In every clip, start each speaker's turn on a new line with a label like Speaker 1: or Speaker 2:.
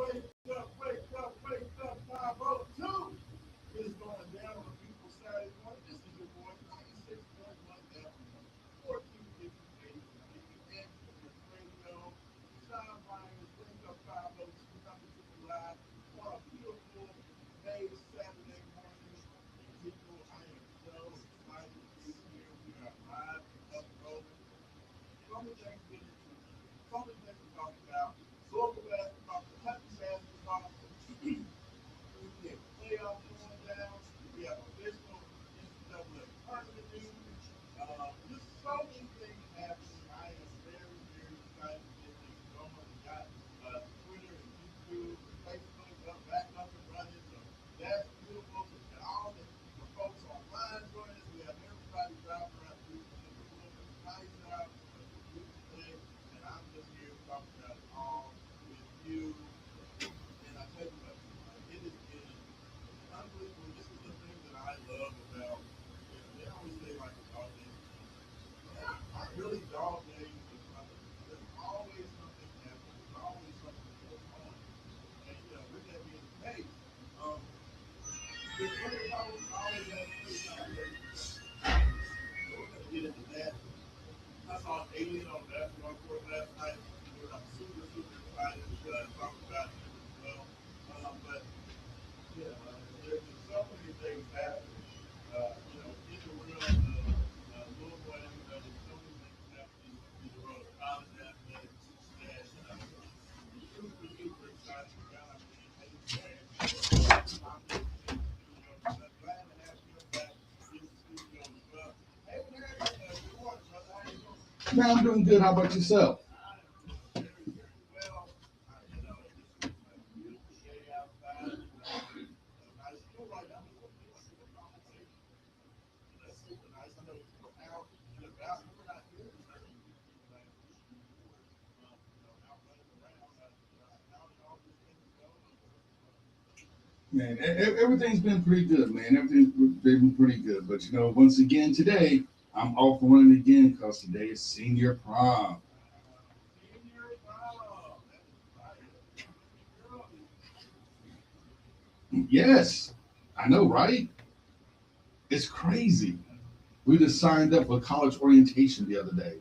Speaker 1: wake up, wake up, 502 is going down on people's Saturday morning. This is your boy, 96.1 FM, 1458 AM, radio. Raashaan Myers, wake up 502, coming to you live on a beautiful May Saturday morning. People, I am so excited to be here. We are live and up and rolling. So many things to get into. So many things to talk about. Local basketball, Kentucky basketball. We have playoffs going down. We have official NCAA tournament news. Just so many things happening. I am very, very excited to get things going. We got Twitter and YouTube and Facebook back up and running. So that's beautiful. And all the folks online joining us. We have everybody driving around doing a nice job today. And I'm just here to talk about it all with you. And I tell you what, it has been unbelievable. This is the thing that I love about, they always say like a dog days. Really dog days is nothing. There's always something happening. There's always something going on. And with that being the case, there's always has to be something. So we're gonna get into that. I saw an alien on the basketball court last night. I'm super, super excited to talk about him as well. But yeah, there's just so many things happening. In the world of Louisville athletics, there's so many things happening in the world of college athletics that I'm super, super excited about. I'm glad to have you back in the studio as well. Hey, Larry, good morning, brother. How you doing?
Speaker 2: Man, I'm doing good. How about yourself?
Speaker 1: I am doing very, very well. This is a beautiful day outside. Nice. You know, right now, we're doing a conversation. That's super nice. I know we're out and about. We're not here in person last week. We were, out running around. How did all these things go?
Speaker 2: Man, everything's been pretty good, man. Everything's been pretty good. But once again today, I'm off running again because today is senior prom.
Speaker 1: Senior prom. That is right. Girl is
Speaker 2: Yes, I know, right? It's crazy. We just signed up for college orientation the other day.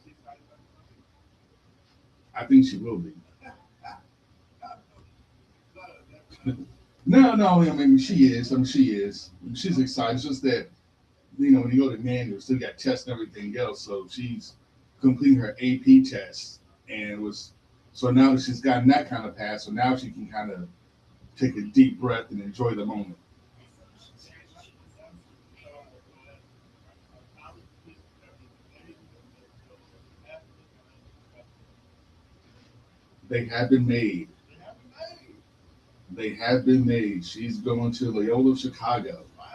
Speaker 1: excited about something.
Speaker 2: I think she will be.
Speaker 1: That's
Speaker 2: No, I mean she is. I mean she is. She's excited. It's just that when you go to manual, still got tests and everything else. So she's completing her AP test, and it was so now that she's gotten that kind of pass, so now she can kind of take a deep breath and enjoy the moment. They have been made. They have been made. She's going to Loyola Chicago.
Speaker 1: wow.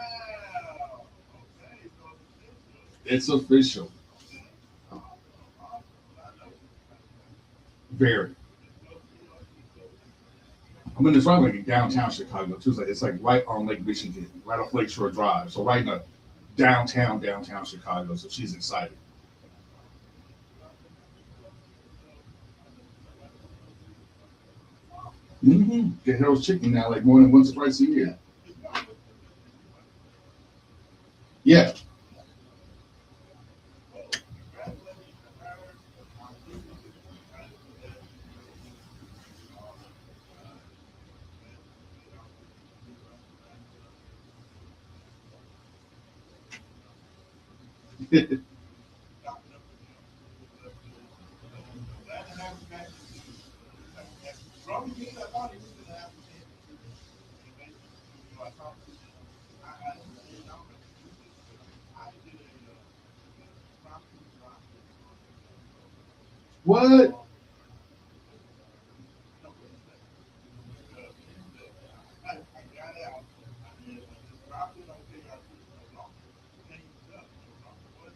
Speaker 1: Okay, so
Speaker 2: It's official.
Speaker 1: okay. Awesome. I know she's excited about it.
Speaker 2: Very.
Speaker 1: So,
Speaker 2: I mean, it's right like in downtown Chicago too. It's like right on Lake Michigan, right off Lakeshore Drive. So right in the downtown Chicago. So she's excited. Get Harold's Chicken now, like more than once or twice a year. Yeah.
Speaker 1: well, congratulations to her. I'm super, super excited for that. She's awesome. Glad all the things you do right behind the chopping up the nails. But glad to have you back in the studio. From me, I thought he was going to have to change the studio. And basically, I talked to him. I and I don't know if you knew this, but I did a property drop in on
Speaker 2: What?
Speaker 1: long no, wait a second. I got out and I just dropped it on KRP. No longer cleaned it up. No longer was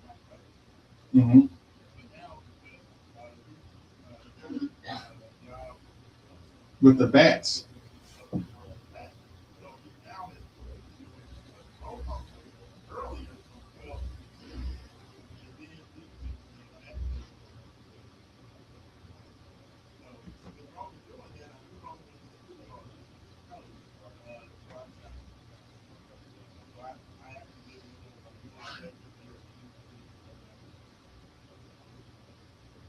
Speaker 1: my credit.
Speaker 2: Hmm.
Speaker 1: But now with Houston doing a job
Speaker 2: With the bats.
Speaker 1: on the back. So he now has put doing roll call earlier. Well, and then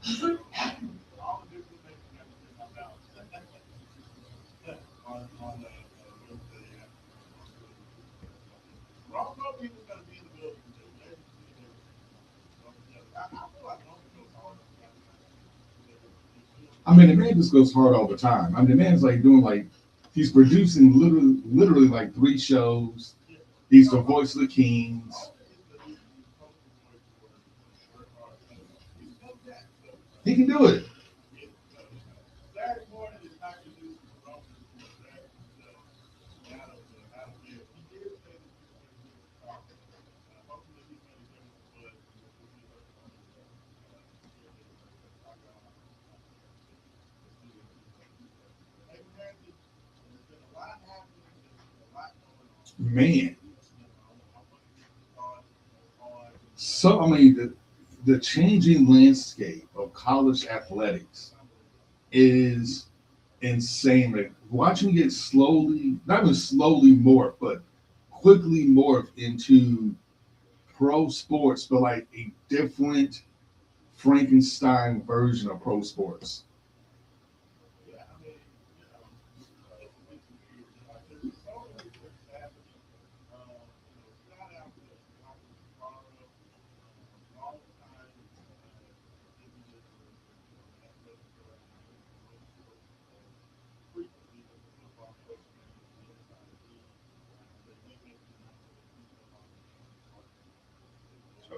Speaker 1: all the different things you got to say about on Wednesday Ross Kobe was going to be in the building too. I feel like Roman goes hard on guys like
Speaker 2: I mean, the man just goes hard all the time. I mean, the man's like doing like he's producing literally like three shows.
Speaker 1: yeah.
Speaker 2: He's the
Speaker 1: No,
Speaker 2: voice of the Kings.
Speaker 1: Roman is the poster boy for he's no Jack. So
Speaker 2: He can do it.
Speaker 1: it, Saturday morning is not conducive for Roman for that. That'll give. He did say that he was going to give us a talk. Hopefully he's going to give us a buzz. We'll see what hey, Harrington, there's been a lot happening. There's been a lot going on.
Speaker 2: Man.
Speaker 1: I want to get your thoughts on.
Speaker 2: So I mean, the changing landscape of college athletics is insane. Like watching it slowly, not even slowly morph, but quickly morph into pro sports, but like a different Frankenstein version of pro sports.
Speaker 1: Yeah, I mean, it's weird. There's so many things happening. Shout out to Michael Sparrow, longtime individual, athletic director for Pro Sports, frequently with the football coach man on the inside of the that they make the announcement that he's no longer going to be part of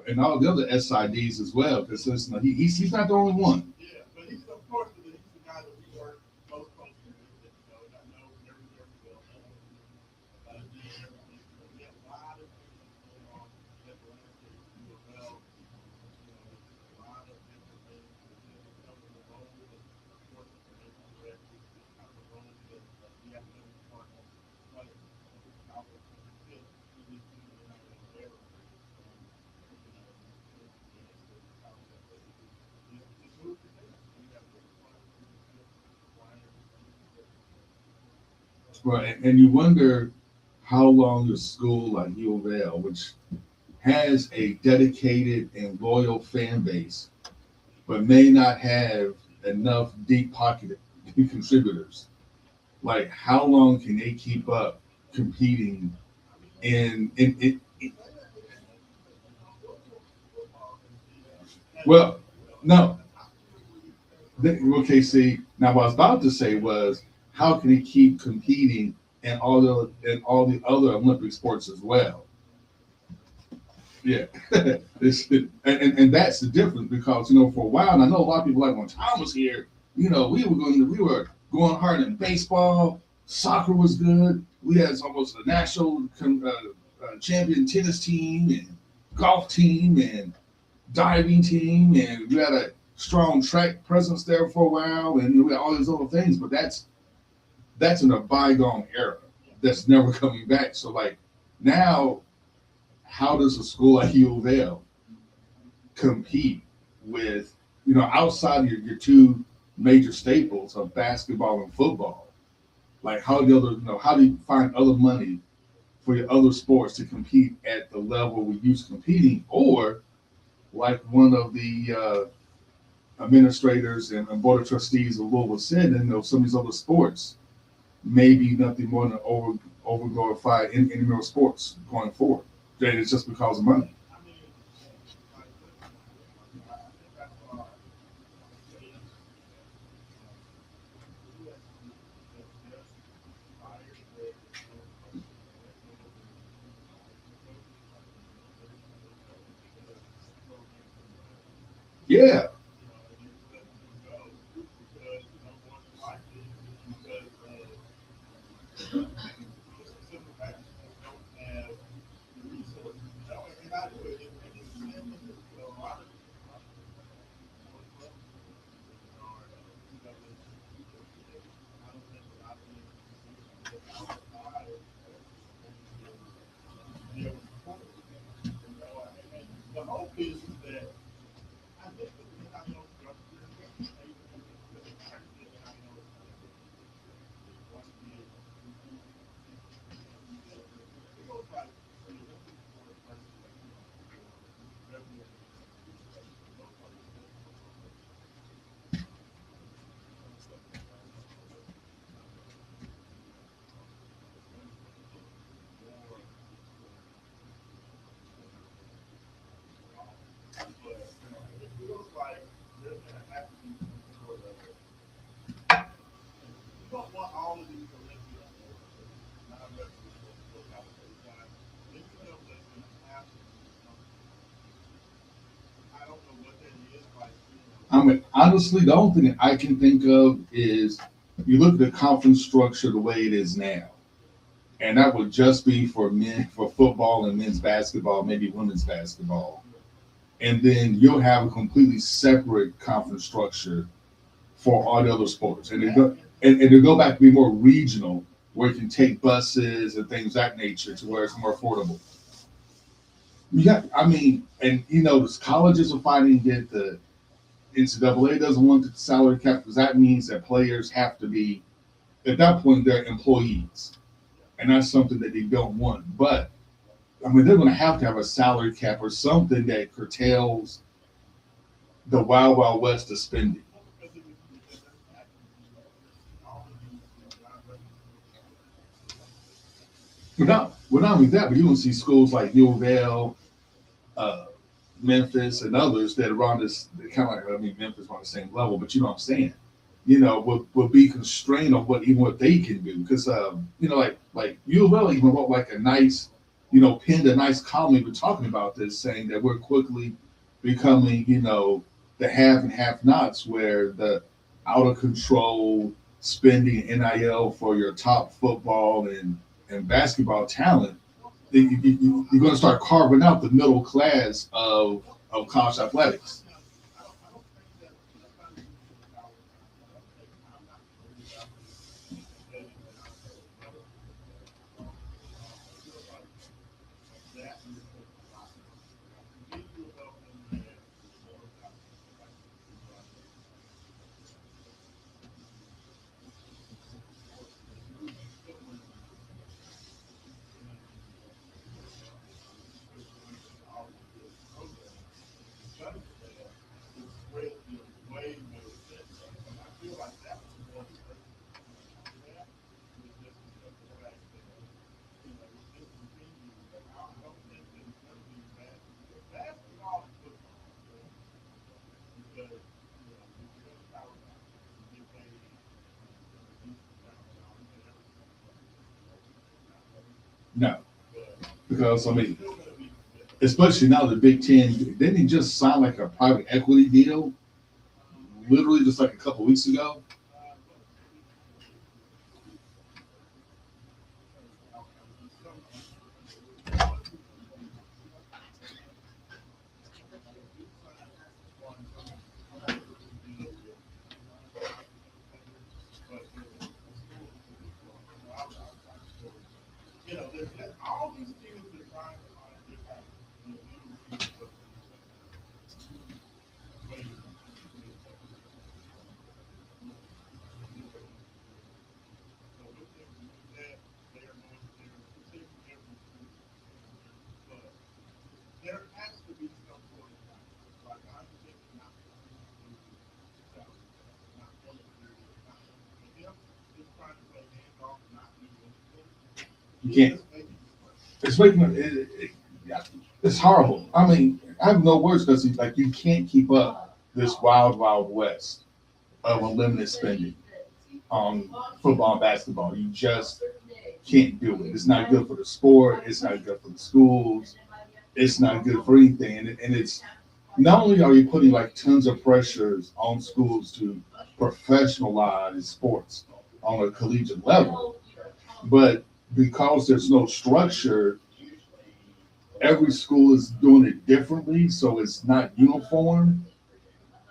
Speaker 2: And all the other SIDs as well, because he's not the only one.
Speaker 1: yeah, but he's of course he's the guy that we work most closely with. That, and I know very well. Did everything. We have a lot of things going on at the landscape of UFL. There's just a lot of different things. Some of the roles that, of course, information directors, the kind of roles that the athletic department play. How they kind of fit in this new NIL era. The college athletics is moving there. We have the requirement
Speaker 2: Right, and you wonder how long a school like U of L, which has a dedicated and loyal fan base, but may not have enough deep pocketed contributors. Like, how long can they keep up competing in well, no. Okay, see, now what I was about to say was, how can he keep competing in all the other Olympic sports as well? Yeah, and that's the difference because for a while, and I know a lot of people like when Tom was here, we were going hard in baseball, soccer was good. We had almost a national champion tennis team and golf team and diving team, and we had a strong track presence there for a while, and we had all these other things. But that's in a bygone era that's never coming back. So like now, how does a school like U of L compete with outside of your two major staples of basketball and football? Like how do you find other money for your other sports to compete at the level we used to competing, or like one of the administrators and board of trustees of Louisville said, and some of these other sports may be nothing more than overglorified in intramural sports going forward. And it's just because of money.
Speaker 1: I mean, like I think I saw a page that the USC had just fired their head coach. The coach was like an assistant head coach because the program didn't have him.
Speaker 2: Yeah.
Speaker 1: And they were letting him go because more than likely because of just the simple fact that they don't have the resources. And I do it. And it's the same thing that a lot of sports levels are NCAA championships today. And I don't think a lot of the institutions that outside of NCAA be able to support it. And the hope is that I think that There has to be some sort of, you don't want all of these Olympic sports, non-revenue sports, to work out at the same time. Then you know there's going to have to be something. I don't know what that is, like,
Speaker 2: I mean, honestly, the only thing I can think of is you look at the conference structure the way it is now, and that would just be for men, for football and men's basketball, maybe women's basketball, and then you'll have a completely separate conference structure for all the other sports, and and to go back to be more regional, where you can take buses and things of that nature to where it's more affordable. Yeah, I mean, and the colleges are fighting it. The NCAA doesn't want the salary cap because that means that players have to be at that point they're employees, and that's something that they don't want. But I mean, they're going to have a salary cap or something that curtails the wild wild west of spending.
Speaker 1: well, because if you look at that package, all of these non-revenue sports are
Speaker 2: Not only that, but you don't see schools like U of L, uh, Memphis, and others that are on this kind of like, I mean, Memphis on the same level, but you know what I'm saying. Will be constrained on what they can do because like U of L even wrote like a nice, penned a nice column even talking about this, saying that we're quickly becoming the have and have nots where the out of control spending NIL for your top football and basketball talent, you're going to start carving out the middle class of college athletics.
Speaker 1: now. I don't think that's not an issue with our time. I don't think I'm not worried about this getting down to the level that I feel like that is the problem. To me, you about in there is more about like the sports that still want to be still want to all these different programs. Because of that, the spread feels way more thin. And I feel like that was more the urgency behind that was just because of the fact that, with this continues, that I don't think that it's going to be basketball and football are still going to be because, you're in a power conference, you get paid, a decent amount. Now, I'm saying everything's going to be non-revenue sports.
Speaker 2: No,
Speaker 1: But
Speaker 2: because I
Speaker 1: it's
Speaker 2: mean,
Speaker 1: still going to be competitive.
Speaker 2: especially now the Big Ten, didn't he just sign like a private equity deal literally just like a couple weeks ago?
Speaker 1: What city it's some they do sign one private equity deal with some competitors, but the schools are withdrawn. So I'm not sure. There's all these teams are trying to find different little things of ways to get so with them doing that, they're protecting their recruiting. But there has to be some sort of guidance. Like I understand they're not going to do salary cap. They're not going to do this. Not going to. But them just trying to play hands off and not do anything
Speaker 2: You
Speaker 1: is
Speaker 2: can't.
Speaker 1: just making it worse.
Speaker 2: It's making yeah, it's horrible. I mean, I have no words because like you can't keep up this wild wild west of unlimited spending on football and basketball. You just can't do it. It's not good for the sport. It's not good for the schools. It's not good for anything. And it's not only are you putting like tons of pressures on schools to professionalize sports on a collegiate level, but because there's no structure, every school is doing it differently, so it's not uniform.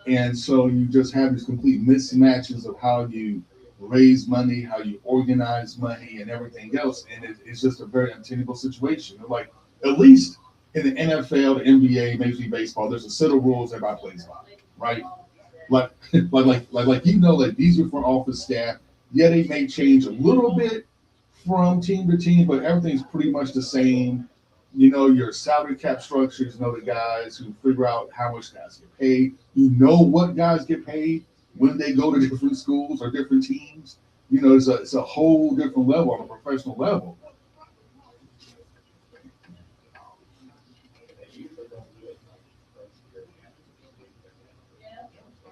Speaker 2: And so you just have these complete mismatches of how you raise money, how you organize money, and everything else. And it's just a very untenable situation. Like, at least in the NFL, the NBA, Major League Baseball, there's a set of rules everybody plays by, right? Like, like these are for office staff. Yeah, they may change a little bit from team to team, but everything's pretty much the same. Your salary cap structures, the guys who figure out how much guys get paid. You know what guys get paid when they go to different schools or different teams. It's a whole different level on a professional level.
Speaker 1: Well, the problem is that it's confusing that all of these NCAA and WXVW, these schools are just going to take advantage of them.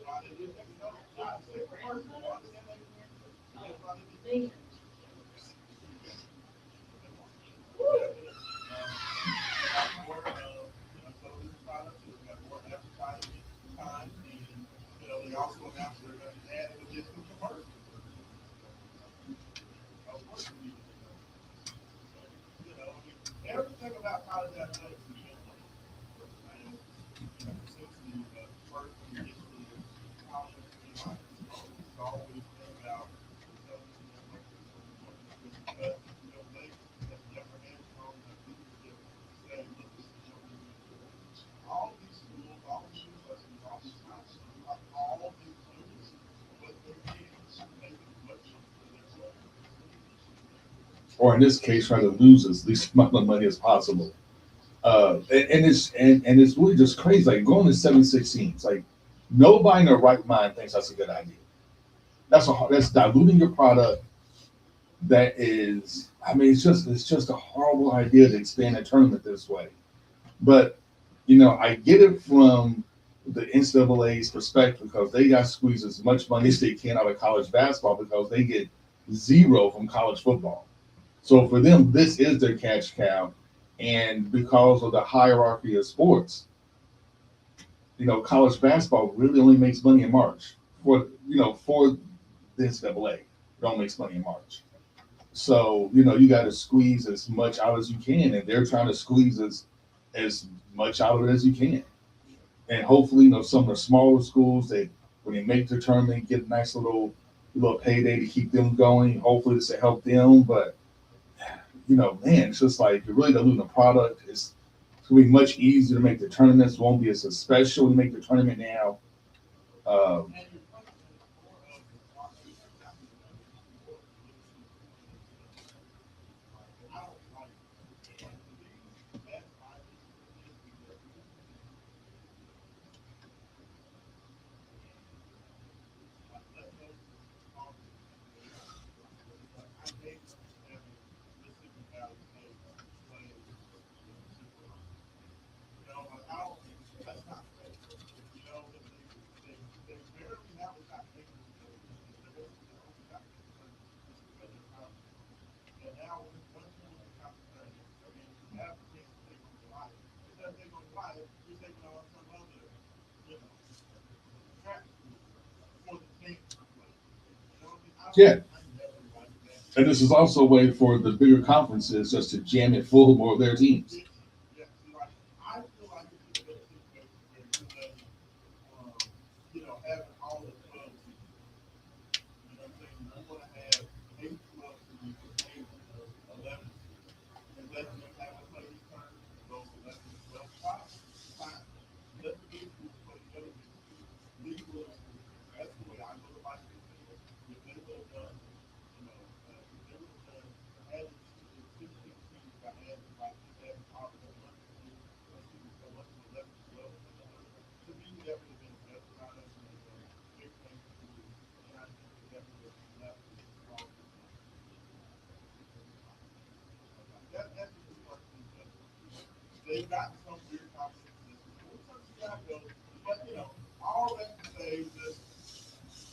Speaker 1: why they did that. Not say the first one, I understand that. That's why they did that. Got more, so this product, so they got more advertising time, and they also announced they're going to add additional commercials. Of course, I mean, everything about college athletics is been and since the first initially college, it's always been about because they have never had strong enough leadership to say, look, this is what we need to do. All these schools, all these universities, all these colleges, are all in doing what they can to make as much for their players.
Speaker 2: Or in this case, try to lose as least amount of money as possible. And it's really just crazy. Like going to 7-16s, like nobody in their right mind thinks that's a good idea. That's diluting your product. That is, I mean, it's just a horrible idea to expand a tournament this way. But I get it from the NCAA's perspective because they got squeezed as much money as they can out of college basketball because they get zero from college football. So for them, this is their cash cow. And because of the hierarchy of sports, college basketball really only makes money in March. For the NCAA, it only makes money in March. So you got to squeeze as much out as you can, and they're trying to squeeze as much out of it as you can. And hopefully, some of the smaller schools that when they make the tournament get a nice little payday to keep them going. Hopefully, this will help them. But man, it's just like you're really diluting the product. It's gonna be much easier to make the tournaments. It won't be as special to make the tournament now. Um,
Speaker 1: And your question is more of the quality of the more I don't like to me, that's my issue with let those talk but I hate having Mississippi Valley State play Super. Like I don't that's not fair. That they barely have a top taker they only got their conference. And now once you win the conference tournament, and you have a chance to take on Goliath, instead of taking on Goliath, you're taking on some other, you know, track school for the chance to play. I mean,
Speaker 2: yeah,
Speaker 1: I never liked that.
Speaker 2: and this is also a way for the bigger conferences just to jam it full of more of their teams.
Speaker 1: Yes, yes. See, like I feel like it's a better situation where you're letting, um, having all the clubs. You know what I'm saying? You want to have 8 clubs to be 8, 11 and let them have to play each turn. Those 11, 12 spots, fine. Let the big schools play the other big schools. League little schools. That's the way I go to my system. If they would have done, if they would have done added 16 teams by adding like adding all the 11, 12. To me, that would have been a better product than the big thing school. And I think that would have left it strong. That's just a personal judgment. They've got some weird conflict positions. Sometimes you gotta go, but all that to say that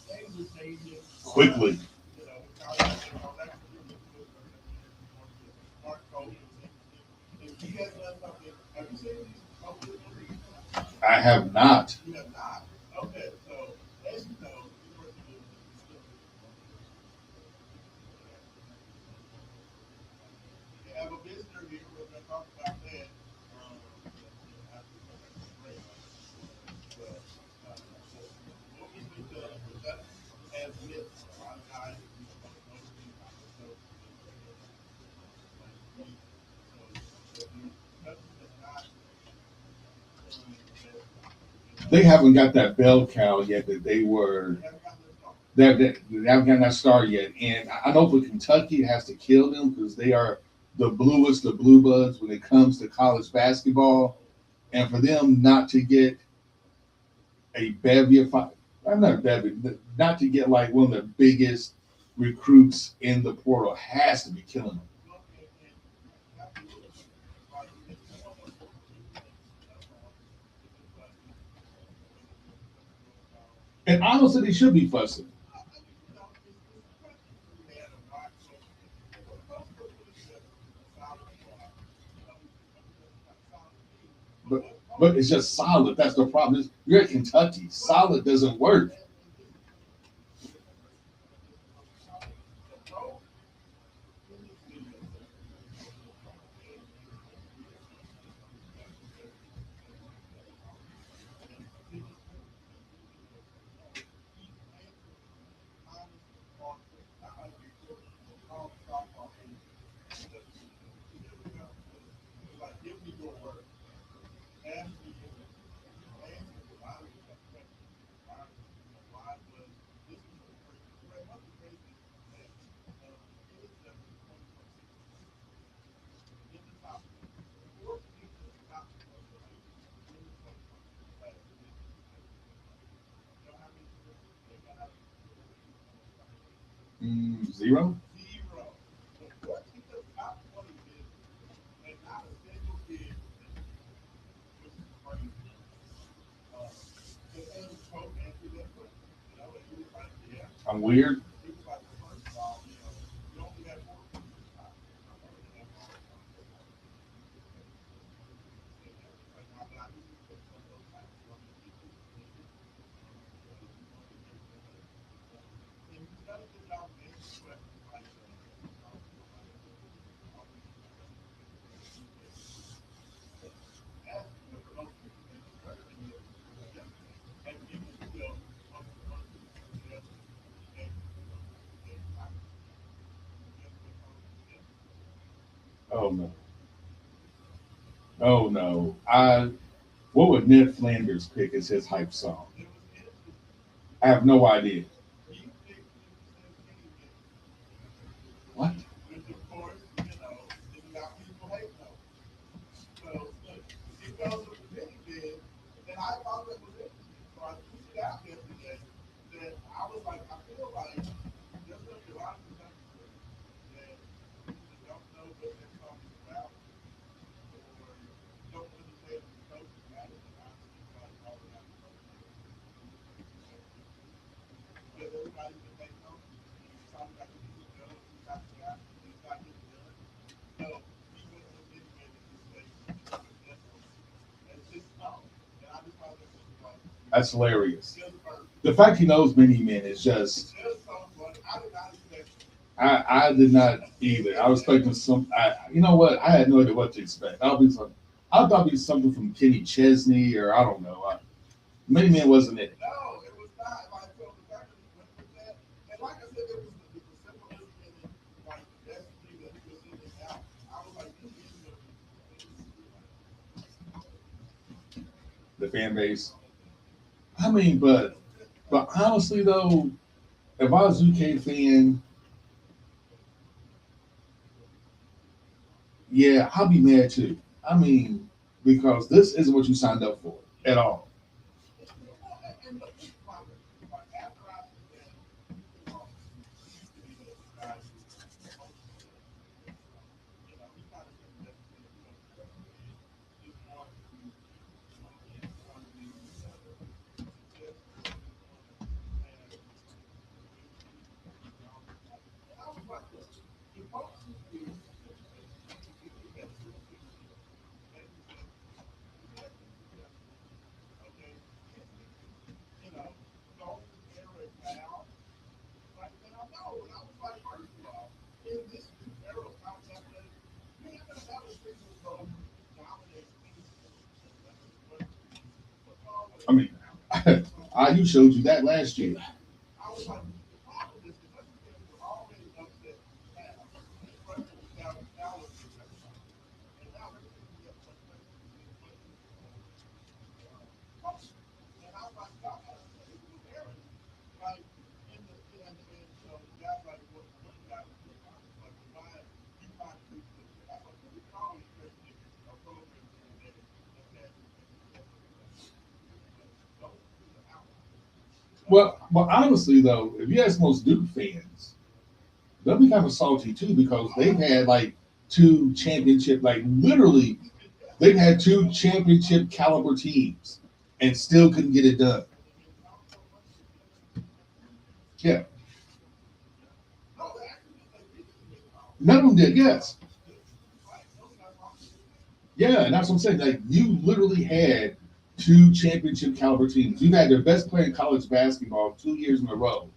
Speaker 1: things are changing.
Speaker 2: Quickly.
Speaker 1: With college, that's ridiculous. Mark Cohen was interested. If he has done something, have you seen these public movies?
Speaker 2: I have not.
Speaker 1: You have not. Okay, so as you know, University is still we have a visitor here. We're going to talk about that. After we come back from break. But what we've been doing, production has missed a lot of guys that we don't know the so production has not done the best job.
Speaker 2: They haven't got that bell cow yet that they were.
Speaker 1: They haven't gotten their start.
Speaker 2: They haven't gotten that star yet. And I know for Kentucky, it has to kill them because they are the bluest of blue buds when it comes to college basketball. And for them not to get a bevy of, I'm not a bevy, not to get like one of the biggest recruits in the portal has to be killing them.
Speaker 1: Absolutely. Like, if you want to look at the
Speaker 2: And honestly, they should be fussing. But but it's just solid. That's the problem. You're at Kentucky. Solid doesn't work. Zero. I'm weird. Oh no. Oh no. What would Ned Flanders pick as his hype song? I have no idea. What? That's hilarious. The fact he knows many men is just. I did not either. I was expecting some. You know what? I had no idea what to expect. I thought it'd be something from Kenny Chesney or I don't know. Many Men wasn't it. The fan base. I mean, but honestly though, if I was a UK fan, yeah, I'll be mad too. I mean, because this isn't what you signed up for at all. I mean, IU showed you that last year. Well, honestly though, if you ask most Duke fans, they'll be kind of salty too because they've had like two championship, like literally, they've had two championship caliber teams and still couldn't get it done. Yeah,
Speaker 1: No, they actually did. They did get power.
Speaker 2: none of them did. Yes,
Speaker 1: Right. No, that's wrong.
Speaker 2: yeah, and that's what I'm saying. Like you literally had two championship caliber teams. You had their best player in college basketball 2 years in a row,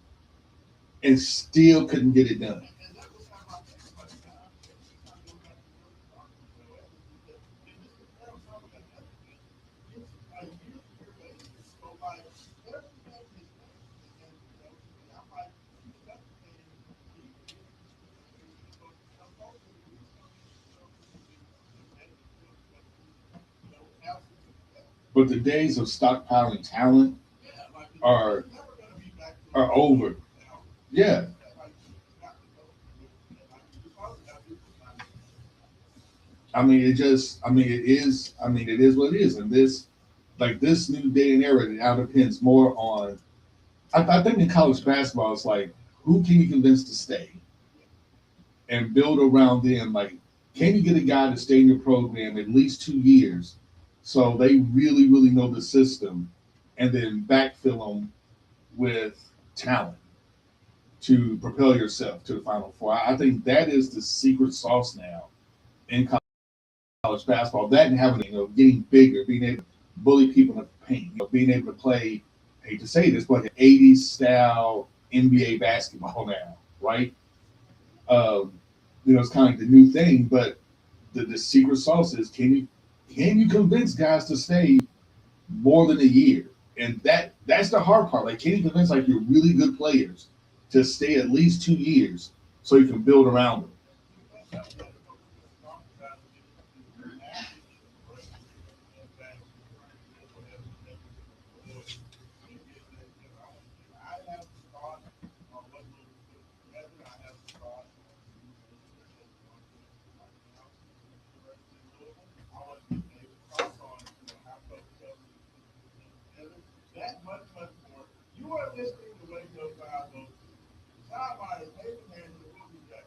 Speaker 2: and still couldn't get it done.
Speaker 1: And that was how I think about it. Now, every time I go back to the talk, is that, and just compare some of that other thing, it's a year basis. So, like, every game is next. And, to me, I'm like, the other thing, he is, so I'm hoping that he's going to, have some success.
Speaker 2: But the days of stockpiling talent
Speaker 1: Yeah, like,
Speaker 2: are
Speaker 1: it's never going to be back to
Speaker 2: are
Speaker 1: what it
Speaker 2: over.
Speaker 1: is now.
Speaker 2: Yeah,
Speaker 1: Like, it's not the goal. And, like, you probably got people trying to
Speaker 2: I mean it just. I mean it is. I mean it is what it is. And this, like this new day and era, it now depends more on. I think in college basketball, it's like who can you convince to stay and build around them. Like, can you get a guy to stay in your program at least 2 years, so they really, really know the system, and then backfill them with talent to propel yourself to the Final Four. I think that is the secret sauce now in college basketball. That and having, getting bigger, being able to bully people in the paint, being able to play, I hate to say this, but like an 80s style NBA basketball now, right? Um, it's kind of like the new thing, but the secret sauce is can you convince guys to stay more than a year? And that's the hard part. Like, can you convince like your really good players to stay at least 2 years so you can build around them?
Speaker 1: That much, much more. You are listening to Radio 5. John Myers, Nathan Andrews, we'll be back.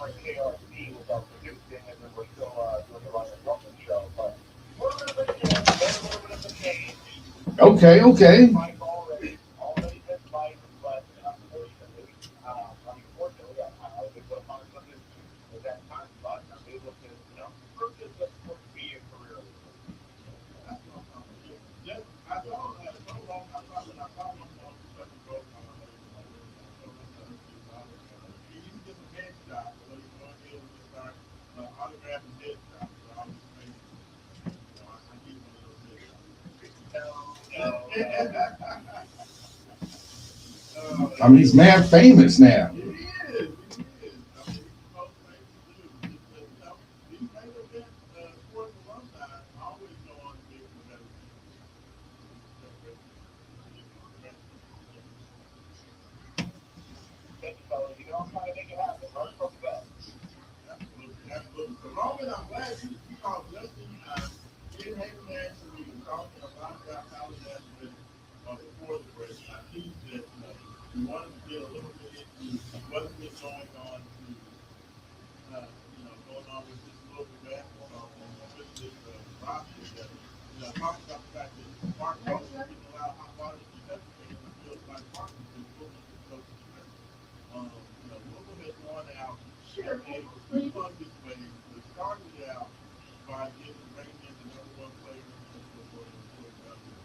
Speaker 3: former KRC was our producing, and then we're still doing the Ryan Ruffin show. But a little bit of a shift, made a little bit of a change.
Speaker 2: Okay, okay.
Speaker 3: Mike already been Mike, but unfortunately, I was able to find something with that time slot, and I'm able to, purchase what's supposed to be a career with me.
Speaker 1: That's what I'm talking about. Just, I told her so long. I thought when I saw him on such a growth, I was like, I told my son, he needs to get some headshots. So he's going ahead and just start autographing headshots. So I was just saying, I need one of those headshots.
Speaker 3: No, no, no.
Speaker 2: I mean, he's mad famous now.
Speaker 1: He is. He is. I mean, he's the most famous dude. These main event sports alumni always go on to be the better people.
Speaker 3: Thank you, fellas. I'm trying to make it happen. Learn from the best.
Speaker 1: Absolutely, absolutely. So, Roman, I'm glad you called just in time. It had a man to me talking a lot about college athletics before the break. I teased that, we wanted to get a little bit into what's been going on going on with this global basketball and with this roster that, talking about the fact that Mark Roach is getting a lot of hot water because it feels like Mark has been moving his coaching strength. Louisville has won out a humongous way. They started out by bringing in the number one player in the football in Floyd Douglas.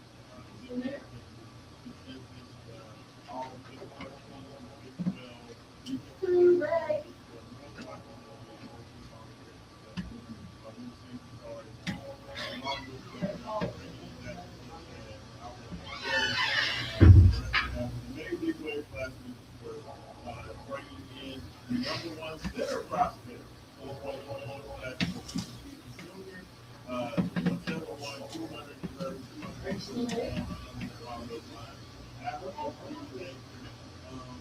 Speaker 1: Then it's been this all Big 13, Big 12, defensive player of the year. More than likely going to be an overseas All-American selection when the season started. Along with bringing in Jackson Smith and Alvin Gary, Major League Wave last week for bringing in the number one center prospect in the 2021 class, Stephen Jr. Center won 230, 280 something along those lines. After Tuesday, um,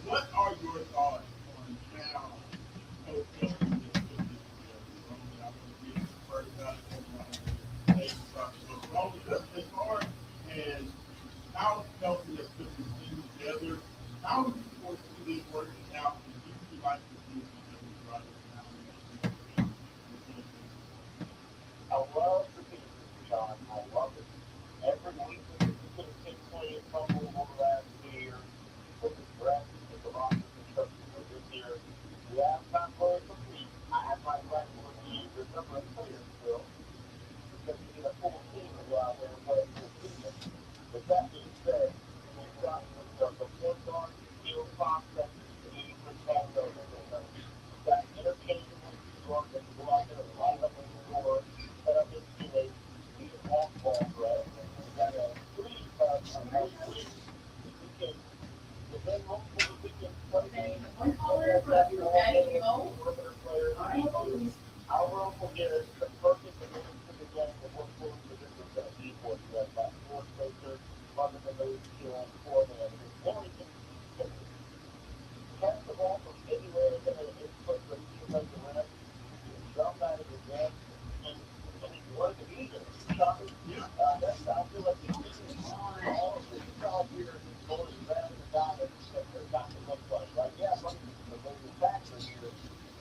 Speaker 1: what are your thoughts on how Coach Kelsey has put this together? Roman, I want to give you the first shot, and then I want to take something. But Roman, as far as how Kelsey has put this team together, how do you foresee this working out, and who would you like to see as the new drivers and how we see this team in 2024?
Speaker 3: I love the pieces, Sean. I love it. Every week we could have pinpointed fumble over the last 2 years. Look at the drafting, look at the roster construction for this year. We have not fully complete. I have my question with you. There's a number of players still because you need a full team to go out there and play a full season. With that being said, you've got the point guard, the skilled prospect, the Chris Paolo in the center. You've got interchangeable guards that can go out there and light up on the floor, set up in space, be an off-ball threat. You've got a three who can defend multiple positions, play games, play that basketball game, perimeter player, our Uncle Garrett is the perfect addition to the game of what Floyd's position is going to be for you. That's that floor spacer, fundamentally skilled forehand. And Floyd can catch the ball from anywhere within an 8 foot radius of the rim. He can jump out of his net, and he's one of the eaters. Shocking.
Speaker 1: Yeah.
Speaker 3: I feel like the biggest key to all of this. You guys here going and grabbing a guy that they're not going to look like, right? Yeah, money's the major factor here,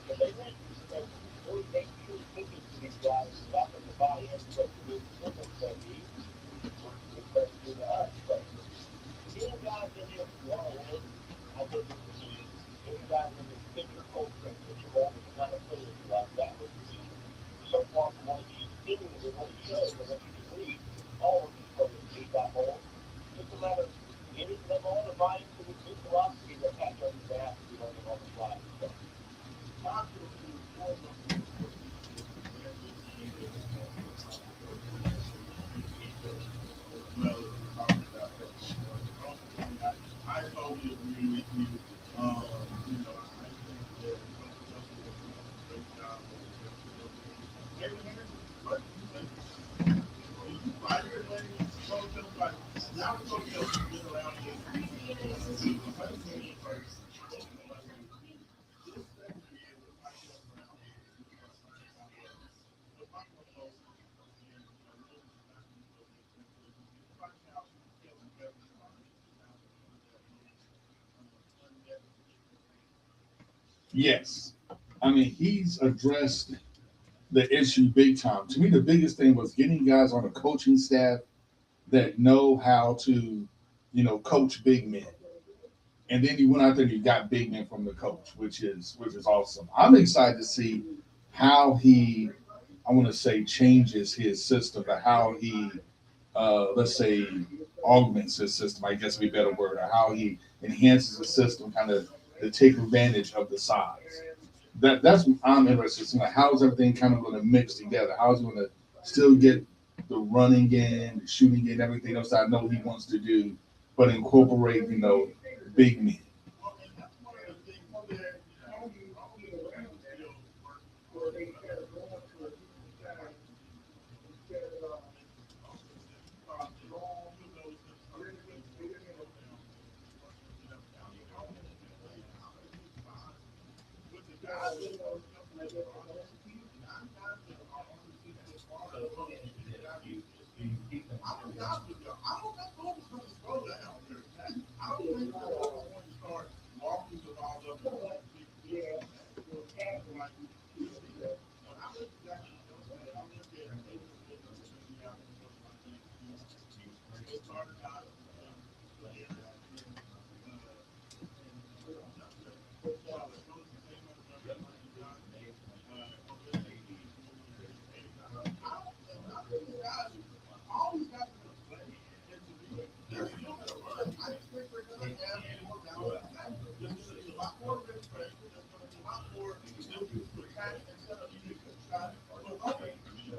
Speaker 3: but they really make true tickets to these guys and got them to buy into what the new system's going to be, which is exciting to us. But getting guys in here who want to win, I think is the key. Getting guys in here who fit your culture and fit your mold and the kind of players you like, that was the key. So far from what you've seen and what he shows and what you can read, all of these players meet that mold. It's just a matter of getting them all to buy into this new philosophy that Pat Jones is going to have to be learning on the fly. So,
Speaker 1: Talk to us through what you see as the biggest changes for Coach Kelsey in Chicago, as well as talking about that. Ultimately, I totally agree with you. I think that Coach Kelsey has done a great job over there with building. David Harrington, what do you think? Do you like the way Coach Kelsey? Like, now Coach Kelsey's been around the ACC.
Speaker 2: Yes. I mean, he's addressed the issue big time. To me, the biggest thing was getting guys on a coaching staff that know how to, coach big men. And then you went out there and you got big men from the coach, which is awesome. I'm excited to see how he, I want to say, changes his system, but how he, let's say, augments his system. I guess would be a better word, or how he enhances the system, kind of to take advantage of the size. That's what I'm interested in. Like, how is everything kind of going to mix together? How is he going to still get the running in, the shooting in, everything else I know he wants to do, but incorporate, big men.
Speaker 1: Well, and that's one of the things that Tony Green still working with us. With the guys that are coming up with LeBron, 9 times that are on the 6 foot bar, I'm gonna be honest with you. I don't think Golden's gonna slow down very fast. I don't think they're going to start walking the ball up and like big deals. Like we see that. When I look at Jackson Johnson, I look at David Williams and the out and stuff like that. They started out the area all these guys are going to play. And to me, they're still going to run. I expect they're going to have more down the back. There's going to be a lot more rim pressure. There's going to be a lot more ability to attack instead of shooting a shot. But okay, I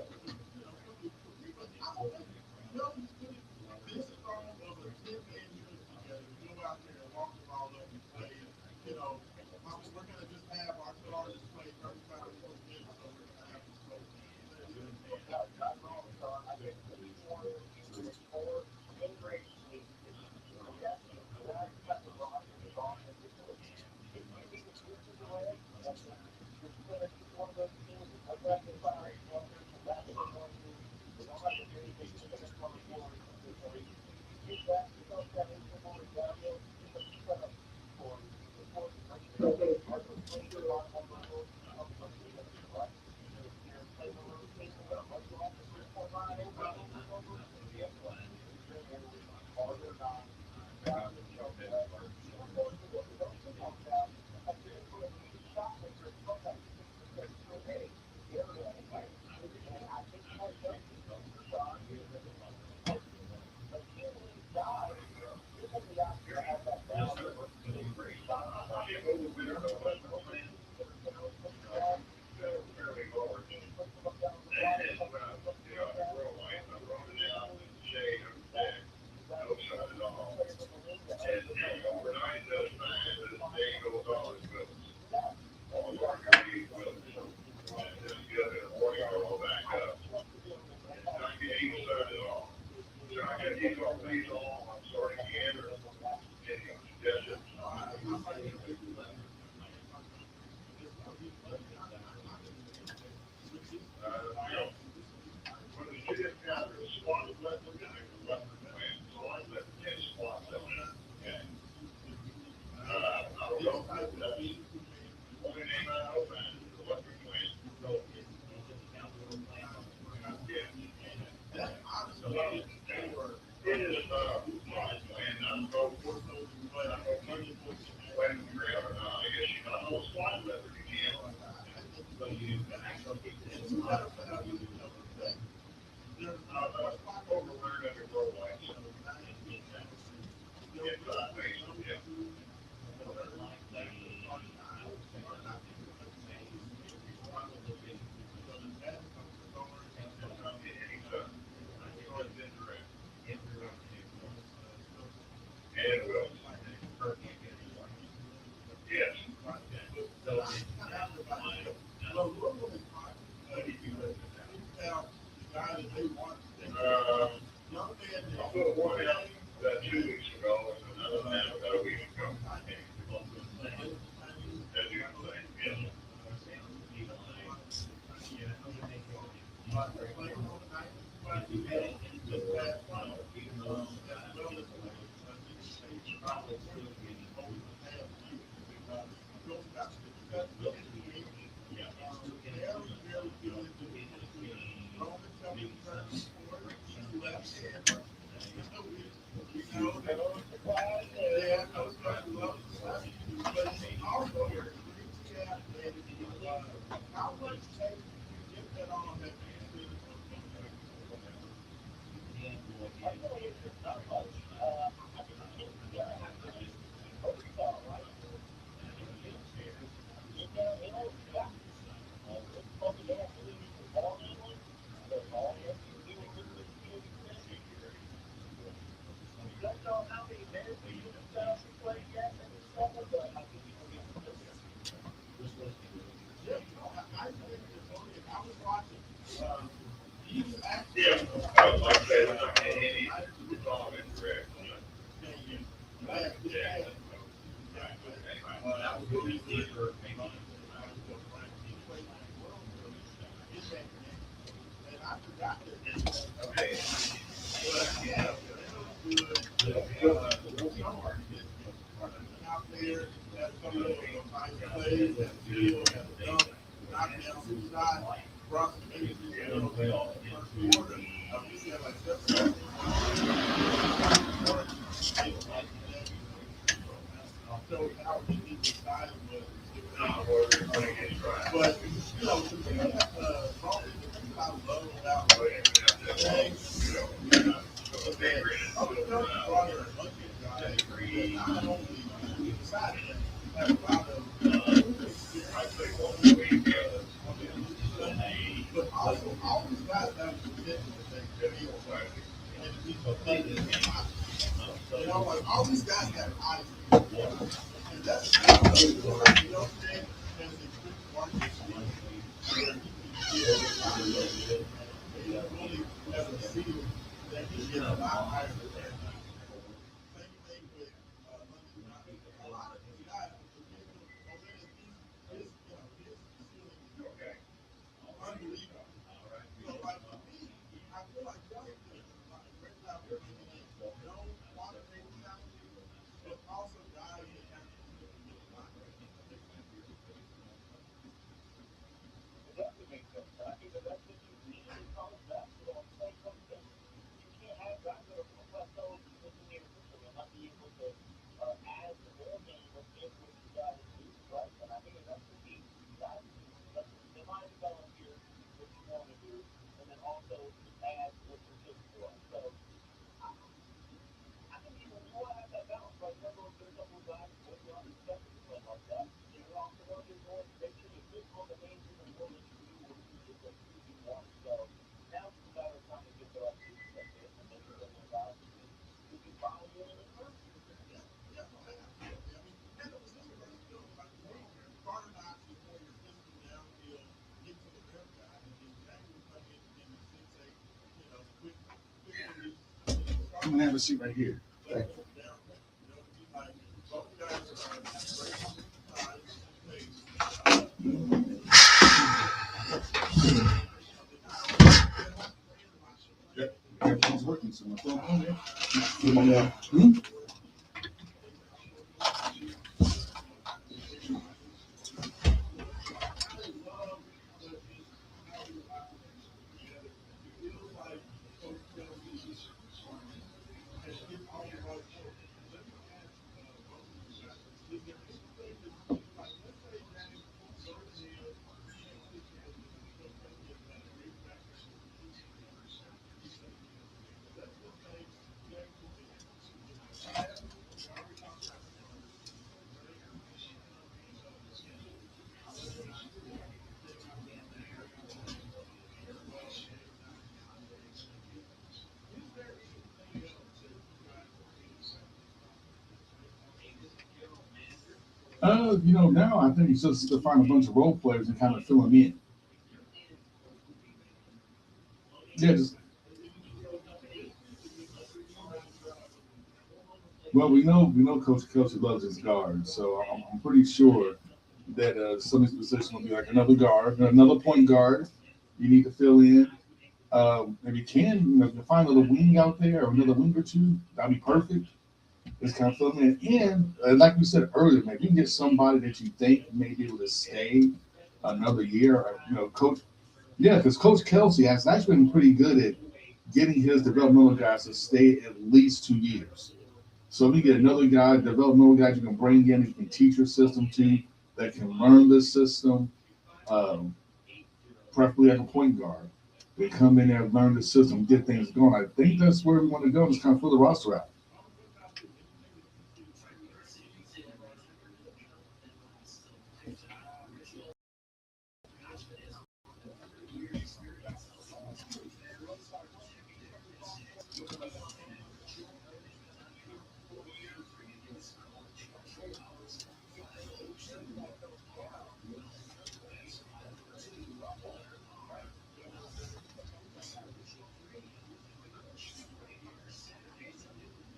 Speaker 1: don't think nobody's putting this strong of a 10-man unit together to go out there and walk the ball up and play. And, we're going to just have our starters play 35 or 40 minutes, so we're going to have this slow team. Yeah, yeah, yeah, but I was really good for Frank. He played like well in that game, and I forgot that they played. But yeah, they look good. Went out there, had a couple of nice plays, had a steal, had a dunk, knocked down some shots, brought some energy to the first quarter. We had like 7 showed how unique the style was. But to me, Bowman, the thing I love about today is that Coach brought in a bunch of guys that not only besides that have a lot of experience on the elite level, but also all these guys have potential to take the field and be competitive. Like all these guys have eyes. And that's you know, Jay has a quick market where he can get he really has a seal that he can get a lot higher than that. Same thing with London Johnson. A lot of these guys, his ceiling is unbelievable. So like for me, I feel like Washington has done a great job of bringing in known quantitative talent, but also guys that have the potential to get a lot.
Speaker 3: It definitely makes sense. And I think the best thing you've seen in college basketball in 2026, you can't have guys that are plateaued within the official and not be able to add to their game within what you guys do, right? And I think that's the key. Guys, let's semi-develop here what you want to do, and then also just add what you're capable of. So I think you want to have that balance, right? You want to get a couple of guys who maybe aren't expected to play like that. You also want to make sure you're physical in the games even more than you do when you get the 2v1. So now it's just a matter of trying to get the right pieces that fit and make sure that they're guys who can buy in and improve.
Speaker 1: Yeah, yeah, no, absolutely. I mean, and the position versatility, like to me, Carter Knox is more your physical downhill, get to the rim guy, and then James will come in and give you 6'8", quick release,
Speaker 2: I'm
Speaker 1: start
Speaker 2: gonna
Speaker 1: off
Speaker 2: have a seat right here.
Speaker 1: let it go down. He's like both guys have great size and pace.
Speaker 2: Yep. Everything's working, so my phone on there. Hmm?
Speaker 1: Feels like Coach Kelsey has hit all the right points. Let me ask both of you guys: is there anything that like, let's say James goes ahead, he makes his decision. Coach Kelsey has had a great track record with his team. He said he is. Let's just say James is in. Is there anything we already talked about Carter? Is there anything that I said that very well may have not communicated? Is there anything else that you guys are thinking about this offseason?
Speaker 2: Now I think it's just to find a bunch of role players and kind of fill them in. Yeah, well, we know Coach Kelsey loves his guards, so I'm pretty sure that some of these positions will be like another guard, another point guard. You need to fill in. If you can, if you find a little wing out there or another wing or two, that'd be perfect. Just kind of fill them in. And like we said earlier, man, if you can get somebody that you think may be able to stay another year, or, Coach. Yeah, because Coach Kelsey has actually been pretty good at getting his developmental guys to stay at least 2 years. So if you get another guy, developmental guy you can bring in, you can teach your system to, that can learn the system, um, preferably like a point guard. They come in there, learn the system, get things going. I think that's where we want to go. Just kind of fill the roster out.
Speaker 1: What about this? Anything that you see like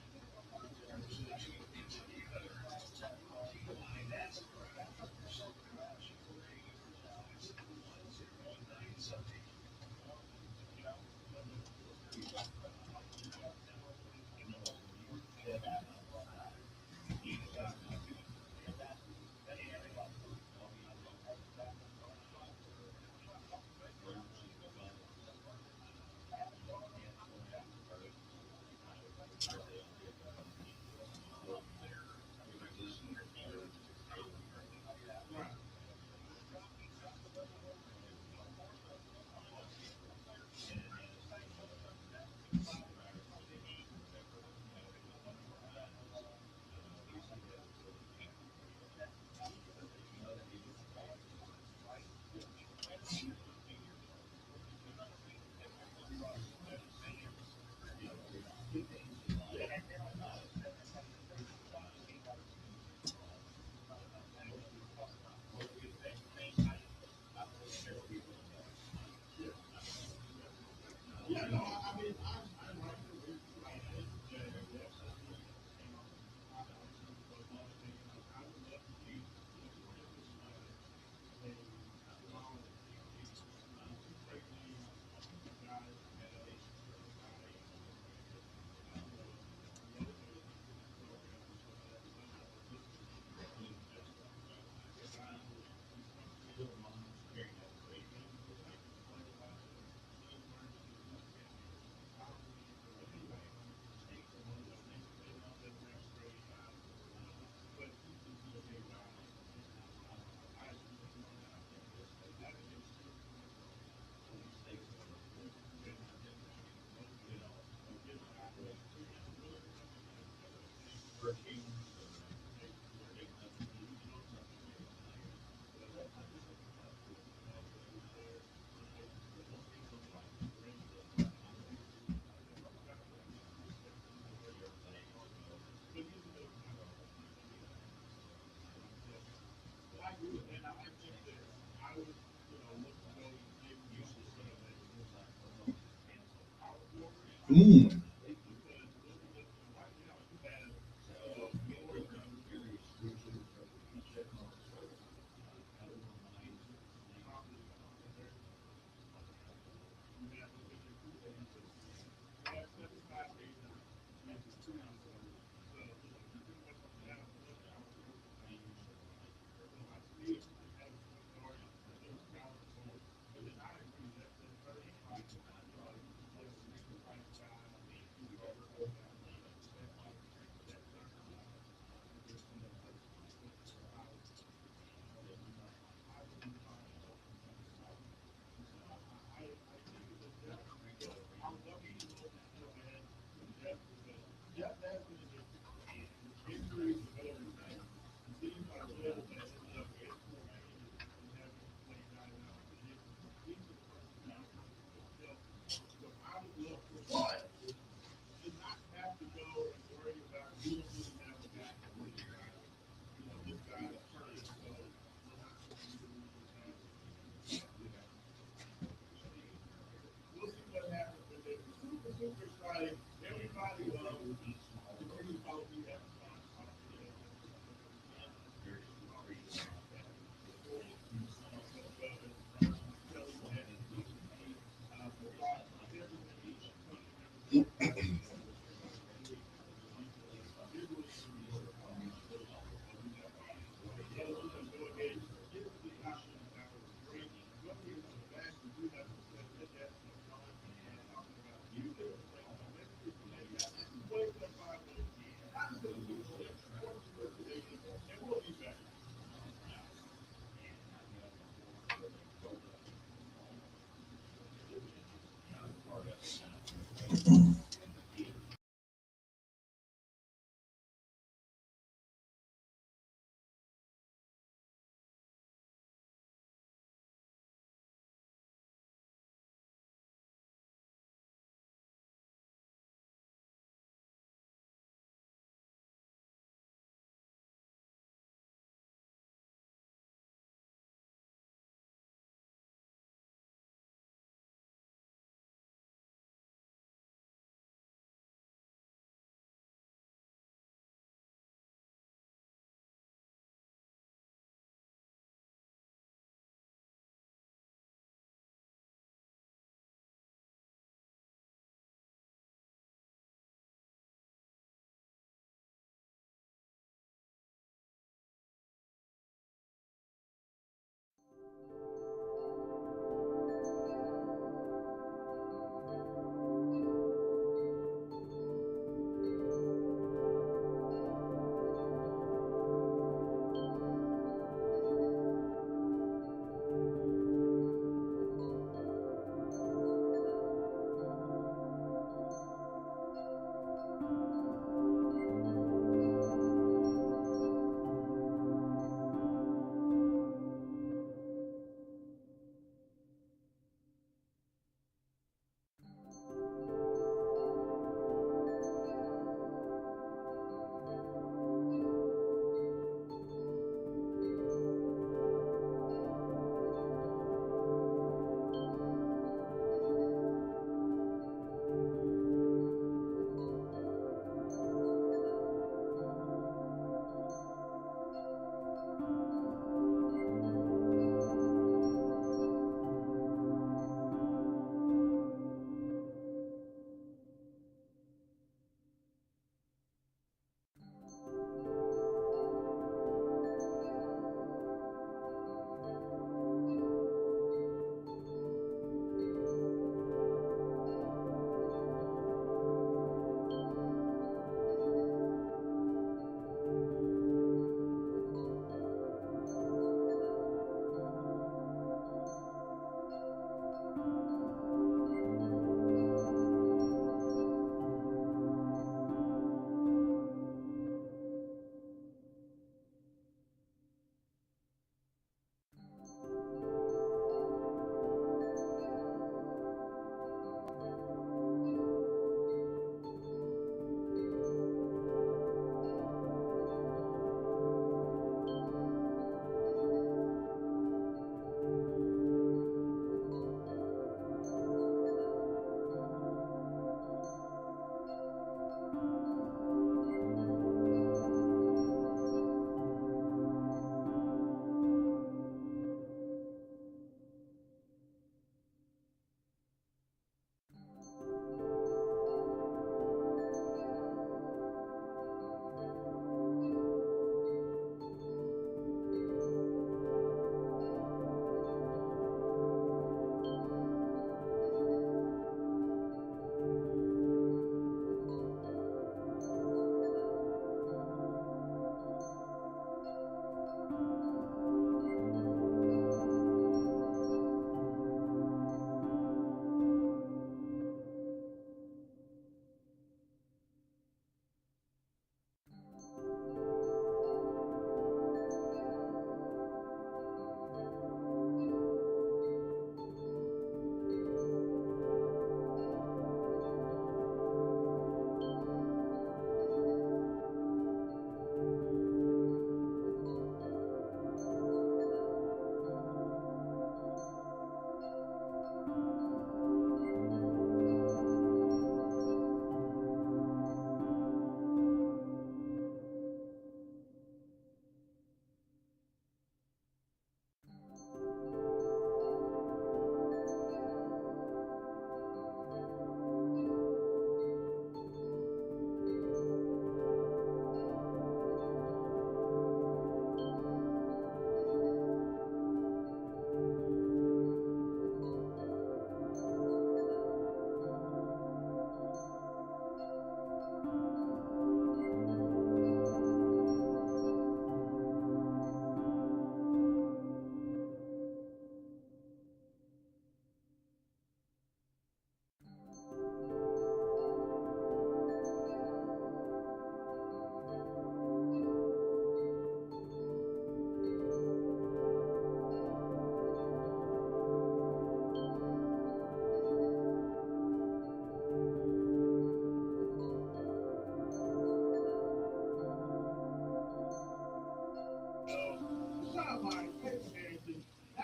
Speaker 2: Mm.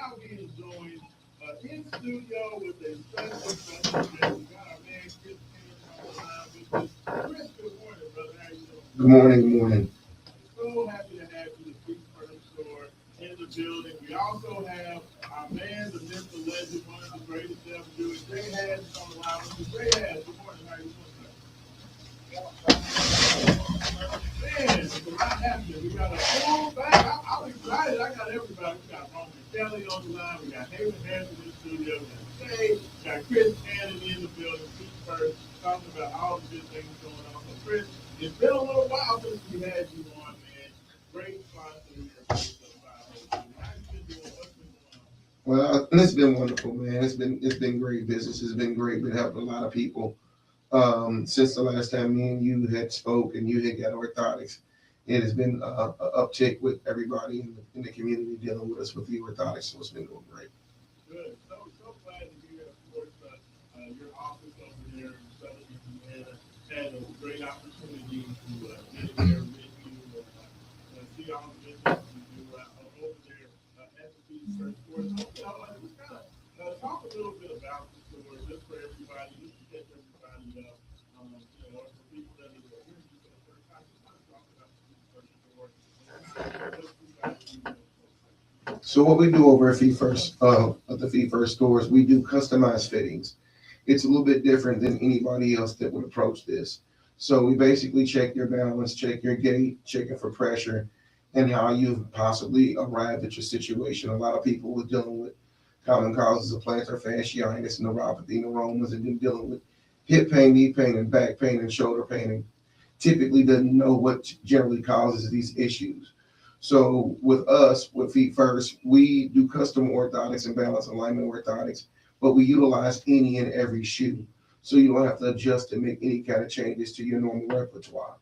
Speaker 1: now being joined in studio with a special guest. We got our man Chris Payne on the line with us. Chris, good morning, brother. How you doing?
Speaker 4: Good morning, good morning.
Speaker 1: So happy to have you, the Big Furniture Store, in the building. We also have our man, the myth, the legend, one of the greatest ever do it. Jay Hass is on the line with us. Jay Hass, good morning. How you doing, sir? Man, it's a lot happening. We got a full back. I'm excited. I got everybody. We got Roman Kelly on the line. We got Haven Hanson in the studio. We got Jay. We got Chris Cannon in the building. Pete first, talking about all the good things going on. So, Chris, it's been a little while since we had you on, man. Great sponsor here. How you been doing? What's been going on?
Speaker 4: Well, it's been wonderful, man. It's been great. Business has been great. Been helping a lot of people. Since the last time me and you had spoke and you had got orthotics, it has been a uptick with everybody in the community dealing with us with the orthotics. So it's been going great.
Speaker 1: Good. So glad to hear, of course, your office over there in Southern Indiana had a great opportunity to get in there with you and see all the business you do over there at the Feed First Store. So, just kind of talk a little bit about the store, just for everybody, just to catch everybody up. For people that are hearing you for the first time, just kind of talk about the Feed First Store and what you guys do.
Speaker 4: So what we do over at the Feed First stores, we do customized fittings. It's a little bit different than anybody else that would approach this. So we basically check your balance, check your gait, checking for pressure, and how you've possibly arrived at your situation. A lot of people are dealing with common causes of plantar fasciitis, neuropathy, neuromas, and then dealing with hip pain, knee pain, and back pain and shoulder pain, and typically doesn't know what generally causes these issues. So with us, with Feet First, we do custom orthotics and balance alignment orthotics, but we utilize any and every shoe. So you don't have to adjust and make any kind of changes to your normal repertoire.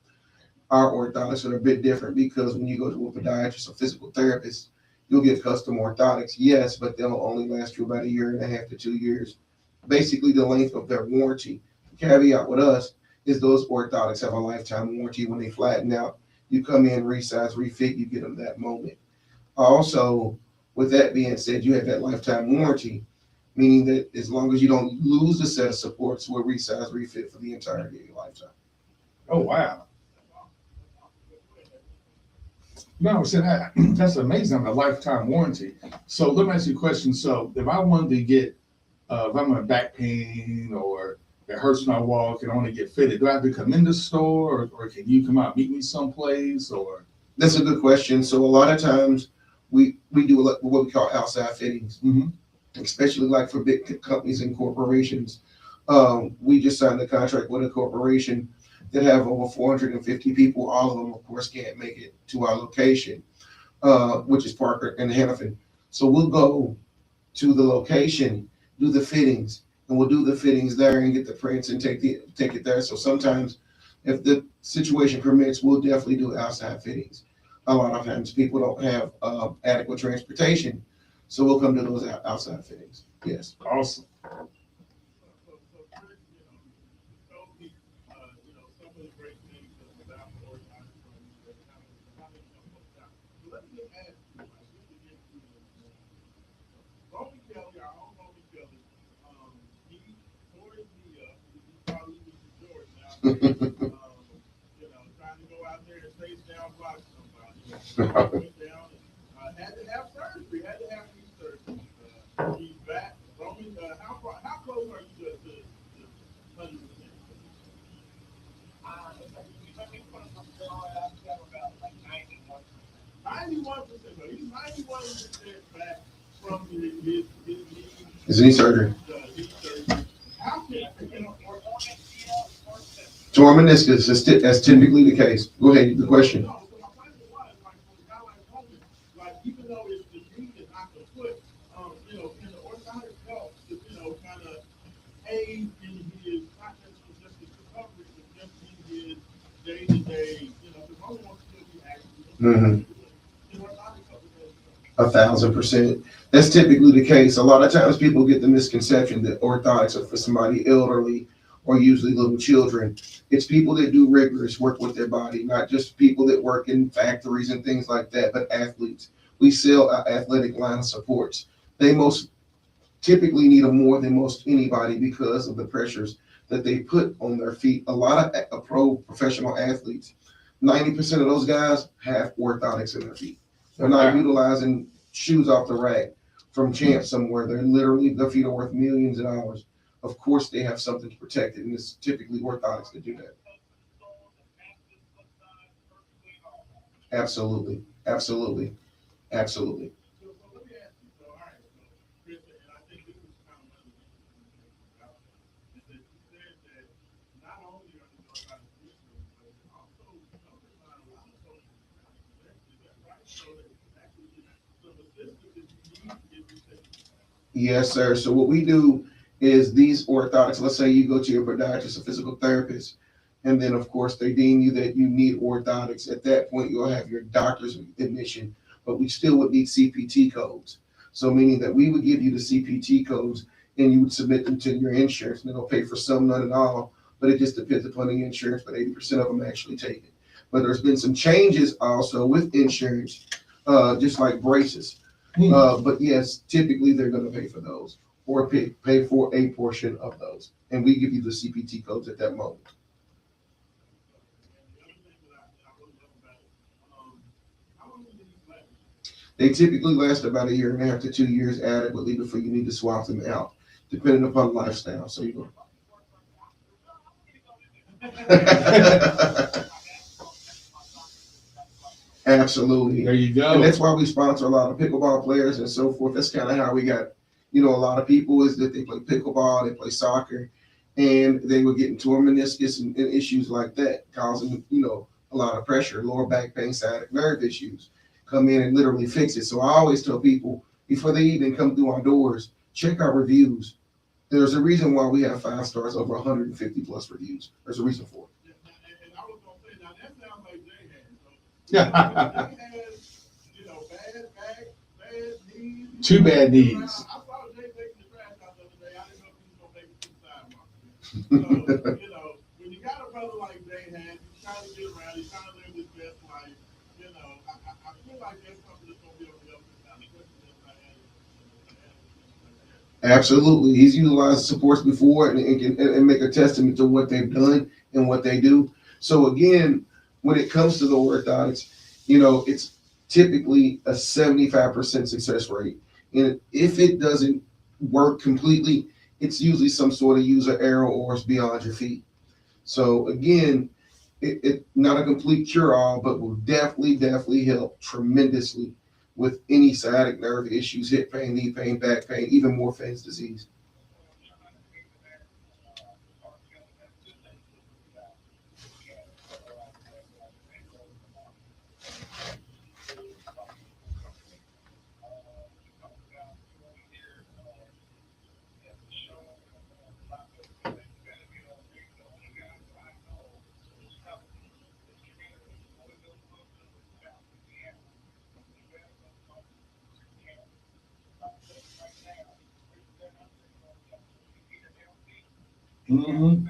Speaker 4: Our orthotics are a bit different because when you go to a podiatrist or physical therapist, you'll get custom orthotics, yes, but they'll only last you about 1.5 to 2 years, basically the length of their warranty. The caveat with us is those orthotics have a lifetime warranty. When they flatten out, you come in, resize, refit, you get them that moment. Also, with that being said, you have that lifetime warranty, meaning that as long as you don't lose a set of supports, we'll resize, refit for the entirety of your lifetime.
Speaker 2: Oh, wow. No, so that's amazing. I'm a lifetime warranty. So let me ask you a question. So if I wanted to get, if I'm in back pain or it hurts when I walk and I want to get fitted, do I have to come in the store or can you come out, meet me someplace or?
Speaker 4: That's a good question. So a lot of times we do what we call outside fittings, especially like for big companies and corporations. We just signed a contract with a corporation that have over 450 people. All of them, of course, can't make it to our location, which is Parker and Hannafin. So we'll go to the location, do the fittings, and we'll do the fittings there and get the prints and take it there. So sometimes, if the situation permits, we'll definitely do outside fittings. A lot of times people don't have adequate transportation, so we'll come to those outside fittings. Yes.
Speaker 2: Awesome.
Speaker 1: Trying to go out there and face down block somebody. Went down and had to have surgery, had to have knee surgery. He's back. Roman, how close are you to 100%? 91%. So he's 91% back from his
Speaker 4: knee surgery.
Speaker 1: How can
Speaker 4: Torn meniscus that's typically the case. Go ahead, the question.
Speaker 1: No, so my question was, like, for a guy like Roman, like, even though it's the knee and not the foot, can the orthotic help to, kind of aid in his, not just his recovery, but just in his day-to-day, because Roman wants to be active. Can orthotic help with that?
Speaker 4: 1,000%. That's typically the case. A lot of times people get the misconception that orthotics are for somebody elderly or usually little children. It's people that do rigorous work with their body, not just people that work in factories and things like that, but athletes. We sell our athletic line of supports. They most typically need them more than most anybody because of the pressures that they put on their feet. A lot of professional athletes, 90% of those guys have orthotics in their feet. They're not utilizing shoes off the rack from Champ somewhere. They're literally, their feet are worth millions of dollars. Of course, they have something to protect it, and it's typically orthotics that do that. Absolutely, absolutely, absolutely.
Speaker 1: So let me ask you, so all right, so Chris, and I think this is kind of one of the things about that, is that you said that not only are the orthotic issues, but also there's not a lot of social practice. Is that right? So there's actually some assistance that you need to get these things.
Speaker 4: Yes, sir. So what we do is these orthotics, let's say you go to your podiatrist or physical therapist, and then of course they deem you that you need orthotics. At that point, you'll have your doctor's admission, but we still would need CPT codes. So meaning that we would give you the CPT codes and you would submit them to your insurance, and they'll pay for some, none at all, but it just depends upon the insurance, but 80% of them actually take it. But there's been some changes also with insurance, just like braces. But yes, typically they're going to pay for those or pay for a portion of those. And we give you the CPT codes at that moment. They typically last about 1.5 to 2 years adequately before you need to swap them out, depending upon lifestyle. So you go. Absolutely.
Speaker 2: There you go.
Speaker 4: And that's why we sponsor a lot of pickleball players and so forth. That's kind of how we got, a lot of people is that they play pickleball, they play soccer, and they would get into a meniscus and issues like that, causing, a lot of pressure, lower back pain, sciatic nerve issues. Come in and literally fix it. So I always tell people before they even come through our doors, check our reviews. There's a reason why we have 5 stars, over 150 plus reviews. There's a reason for it.
Speaker 1: And I was gonna say, now that sounds like Jay had.
Speaker 2: Yeah.
Speaker 1: Jay has, bad back, bad knees.
Speaker 2: 2 bad knees.
Speaker 1: I saw Jay taking the trash out the other day. I didn't know if he was gonna make it to the sidewalk. So, when you got a brother like Jay had, he's trying to get around, he's trying to live his best life. I feel like that's something that's gonna be able to help him out, especially if I had.
Speaker 4: Absolutely. He's utilized supports before and make a testament to what they've done and what they do. So again, when it comes to the orthotics, it's typically a 75% success rate. And if it doesn't work completely, it's usually some sort of user error or it's beyond your feet. So again, it not a complete cure-all, but will definitely help tremendously with any sciatic nerve issues, hip pain, knee pain, back pain, even Morphin's disease.
Speaker 2: Mm-hmm.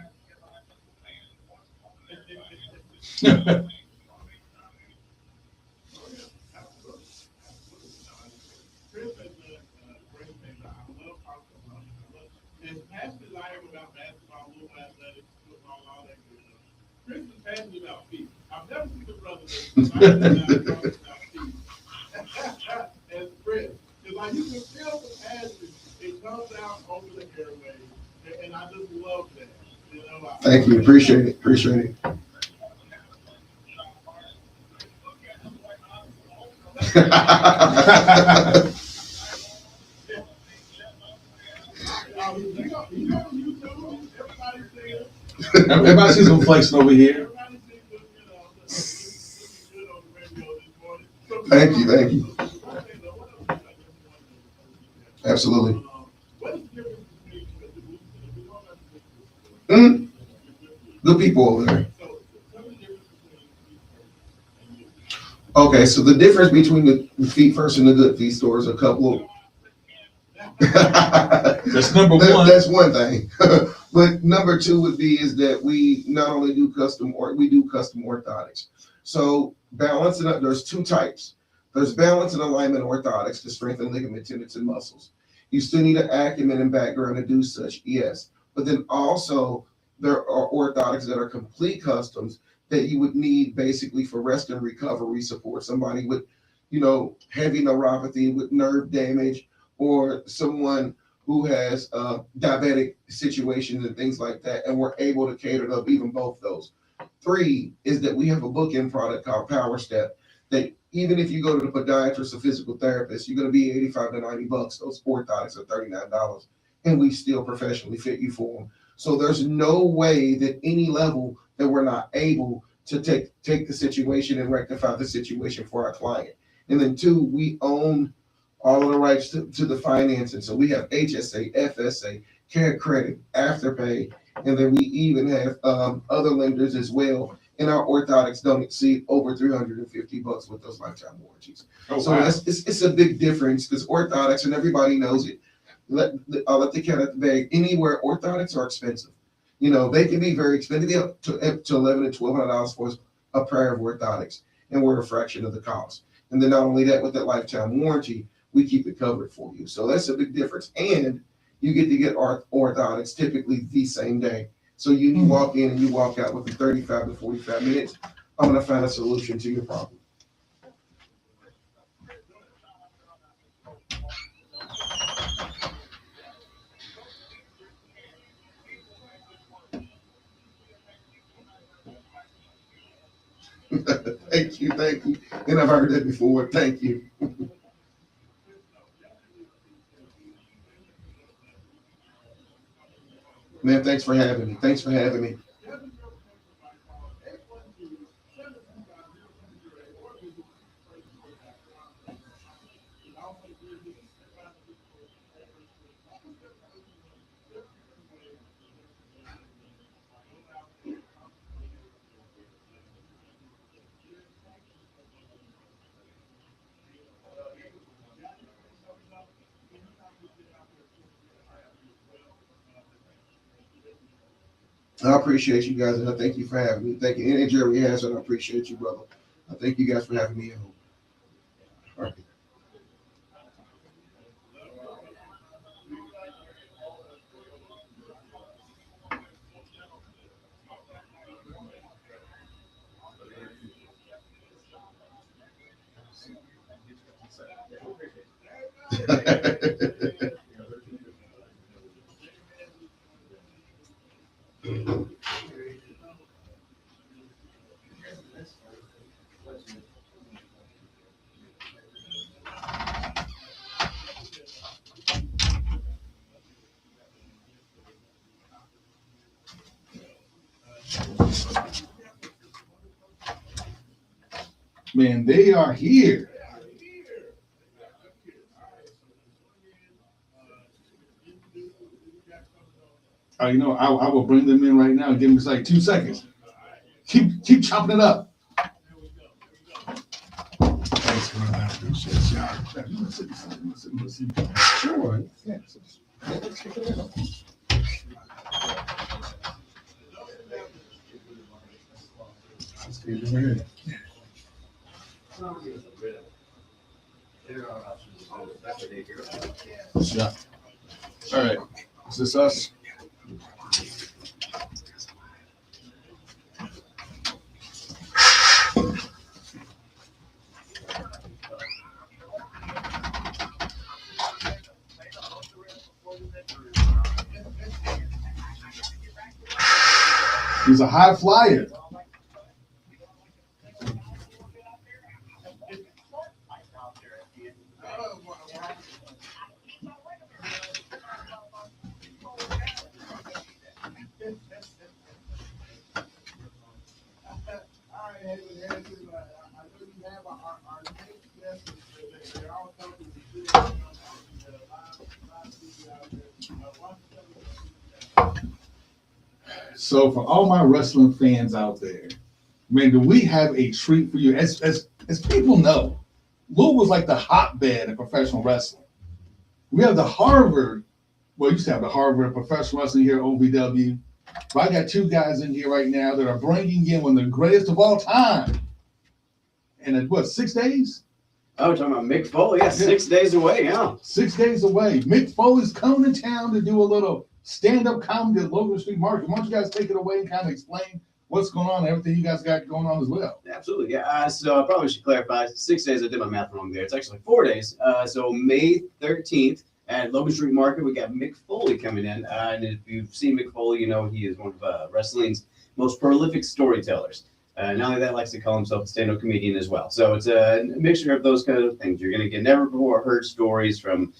Speaker 1: As passionate as I am about basketball, little athletics, football, all that good stuff, Chris is passionate about feet. I've never seen a brother that's passionate about feet as Chris. Because like you can feel the passion, it comes out over the airwaves, and I just love that.
Speaker 4: Thank you, appreciate it.
Speaker 2: Everybody sees them flexing over here.
Speaker 4: Thank you. Absolutely. Good people over there. Okay, so the difference between the Feet First and the Good Feet store is a couple of.
Speaker 2: That's number one.
Speaker 4: That's one thing. But number two would be is that we not only do custom orthotics. So balancing up, there's 2 types. There's balance and alignment orthotics to strengthen ligament, tendons, and muscles. You still need an acumen and background to do such, yes. But then also there are orthotics that are complete customs that you would need basically for rest and recovery support. Somebody with, heavy neuropathy with nerve damage, or someone who has diabetic situations and things like that. And we're able to cater to even both those. 3 is that we have a bookend product called Power Step that even if you go to the podiatrist or physical therapist, you're going to be 85 to 90 bucks. Those orthotics are $39, and we still professionally fit you for them. So there's no way that any level that we're not able to take the situation and rectify the situation for our client. And then 2, we own all of the rights to the financing. So we have HSA, FSA, care credit, afterpay, and then we even have other lenders as well. And our orthotics don't exceed over $350 with those lifetime warranties. Oh, so wow. It's a big difference because orthotics, and everybody knows it. I'll let the cat out the bag. Anywhere orthotics are expensive. They can be very expensive, up to $1,100 to $1,200 for a pair of orthotics, and we're a fraction of the cost. And then not only that, with that lifetime warranty, we keep it covered for you. So that's a big difference. And you get to get orthotics typically the same day. So you walk in and you walk out within 35 to 45 minutes. I'm going to find a solution to your problem. Thank you. And I've heard that before. Thank you. Man, thanks for having me. I appreciate you guys, and I thank you for having me. Thank you. And Jerry has, and I appreciate you, brother. I thank you guys for having me on. All right.
Speaker 2: Man, they are here. I will bring them in right now and give them just like 2 seconds. Keep chopping it up. Thanks for that. Appreciate y'all. Sure. Yeah. Yeah. All right. Is this us? He's a high flyer. So for all my wrestling fans out there, man, do we have a treat for you? As people know, Louisville's like the hotbed of professional wrestling. We have the Harvard, well, you used to have the Harvard of professional wrestling here at OVW. But I got 2 guys in here right now that are bringing in one of the greatest of all time. And in 6 days?
Speaker 5: Oh, we're talking about Mick Foley. Yeah, 6 days away. Yeah.
Speaker 2: 6 days away. Mick Foley's coming to town to do a little stand-up comedy at Logan Street Market. Why don't you guys take it away and kind of explain what's going on, everything you guys got going on as well?
Speaker 5: Absolutely. Yeah. So I probably should clarify. 6 days. I did my math wrong there. It's actually 4 days. So May 13th at Logan Street Market, we got Mick Foley coming in. And if you've seen Mick Foley, you know he is one of wrestling's most prolific storytellers. Not only that, likes to call himself a stand-up comedian as well. So it's a mixture of those kind of things. You're going to get never before heard stories from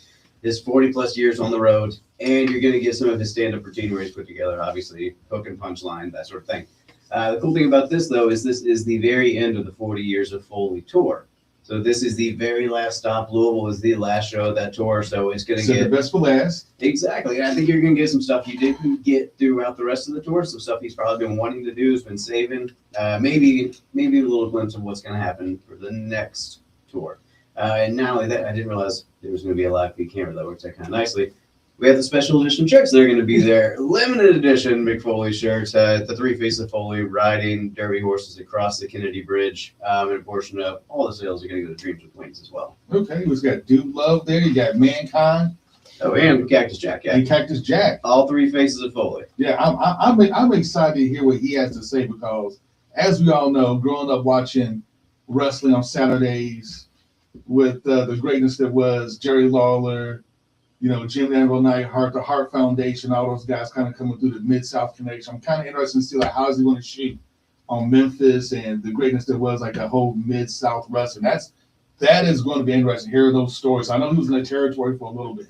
Speaker 5: his 40-plus years on the road, and you're going to get some of his stand-up routine where he's put together, obviously, hook and punchline, that sort of thing. The cool thing about this, though, is this is the very end of the 40 Years of Foley tour. So this is the very last stop. Louisville is the last show of that tour, so it's going to get
Speaker 2: the best for last.
Speaker 5: Exactly. And I think you're going to get some stuff you didn't get throughout the rest of the tour. Some stuff he's probably been wanting to do, has been saving. Maybe a little glimpse of what's going to happen for the next tour. And not only that, I didn't realize there was going to be a live feed camera that works out kind of nicely. We have the special edition shirts that are going to be there. Limited edition Mick Foley shirts. The three faces of Foley riding derby horses across the Kennedy Bridge. And a portion of all the sales are going to go to Dreams with Wings as well.
Speaker 2: Okay, we've got Dude Love there. You got Mankind.
Speaker 5: Oh, and Cactus Jack. Yeah.
Speaker 2: And Cactus Jack.
Speaker 5: All three faces of Foley.
Speaker 2: Yeah, I'm excited to hear what he has to say because, as we all know, growing up watching wrestling on Saturdays with the greatness that was Jerry Lawler, you know, Jim Anvil Neidhart, the Hart Foundation, all those guys kind of coming through the Mid-South connection. I'm kind of interested to see like how is he going to shoot on Memphis and the greatness that was like a whole Mid-South wrestling. That is going to be interesting. Hear those stories. I know he was in the territory for a little bit,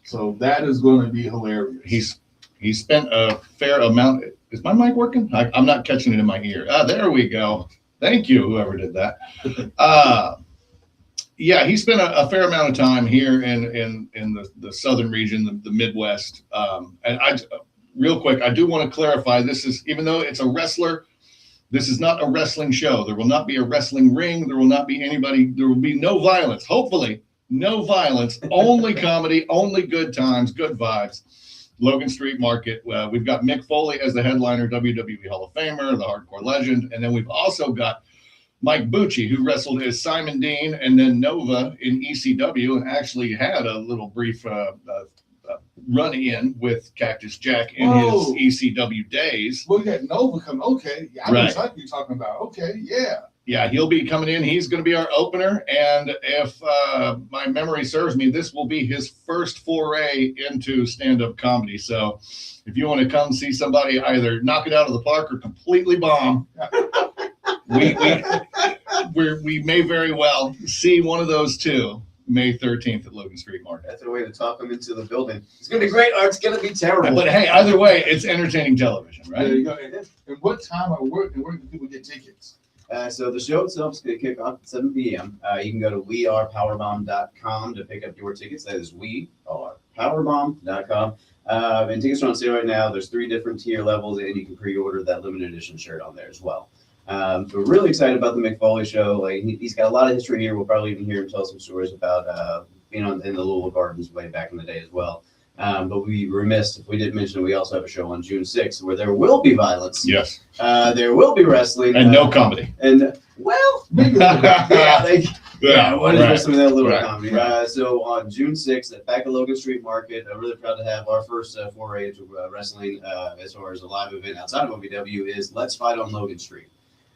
Speaker 2: so that is going to be hilarious.
Speaker 6: He spent a fair amount. Is my mic working? I'm not catching it in my ear. There we go. Thank you, whoever did that. Yeah, he spent a fair amount of time here in the southern region, the Midwest. And real quick, I do want to clarify, this is, even though it's a wrestler, this is not a wrestling show. There will not be a wrestling ring. There will not be anybody. There will be no violence. Hopefully, no violence. Only comedy. Only good times. Good vibes. Logan Street Market. We've got Mick Foley as the headliner, WWE Hall of Famer, the hardcore legend, and then we've also got Mike Bucci, who wrestled as Simon Dean and then Nova in ECW and actually had a little brief run-in with Cactus Jack in his ECW days.
Speaker 2: Well, you got Nova coming. Okay. Yeah, I know exactly what you're talking about. Okay, yeah.
Speaker 6: Yeah, he'll be coming in. He's going to be our opener. And if my memory serves me, this will be his first foray into stand-up comedy. So if you want to come see somebody either knock it out of the park or completely bomb, we may very well see one of those two May 13th at Logan Street Market.
Speaker 5: That's a way to talk them into the building. It's going to be great, or it's going to be terrible.
Speaker 6: But hey, either way, it's entertaining television, right?
Speaker 2: There you go. And what time or where can people get tickets?
Speaker 5: So the show itself is going to kick off at 7 p.m. You can go to wearepowerbomb.com to pick up your tickets. That is wearepowerbomb.com. And tickets are on sale right now. There's 3 different tier levels, and you can pre-order that limited edition shirt on there as well. So we're really excited about the Mick Foley show. Like he's got a lot of history here. We'll probably even hear him tell some stories about being in the Louisville Gardens way back in the day as well. But we'd be remiss if we didn't mention we also have a show on June 6th where there will be violence.
Speaker 6: Yes.
Speaker 5: There will be wrestling.
Speaker 6: And no comedy.
Speaker 5: And, well, maybe what is wrestling without a little comedy? Right. So on June 6th at back at Logan Street Market, I'm really proud to have our first foray into wrestling as far as a live event outside of OVW is Let's Fight on Logan Street.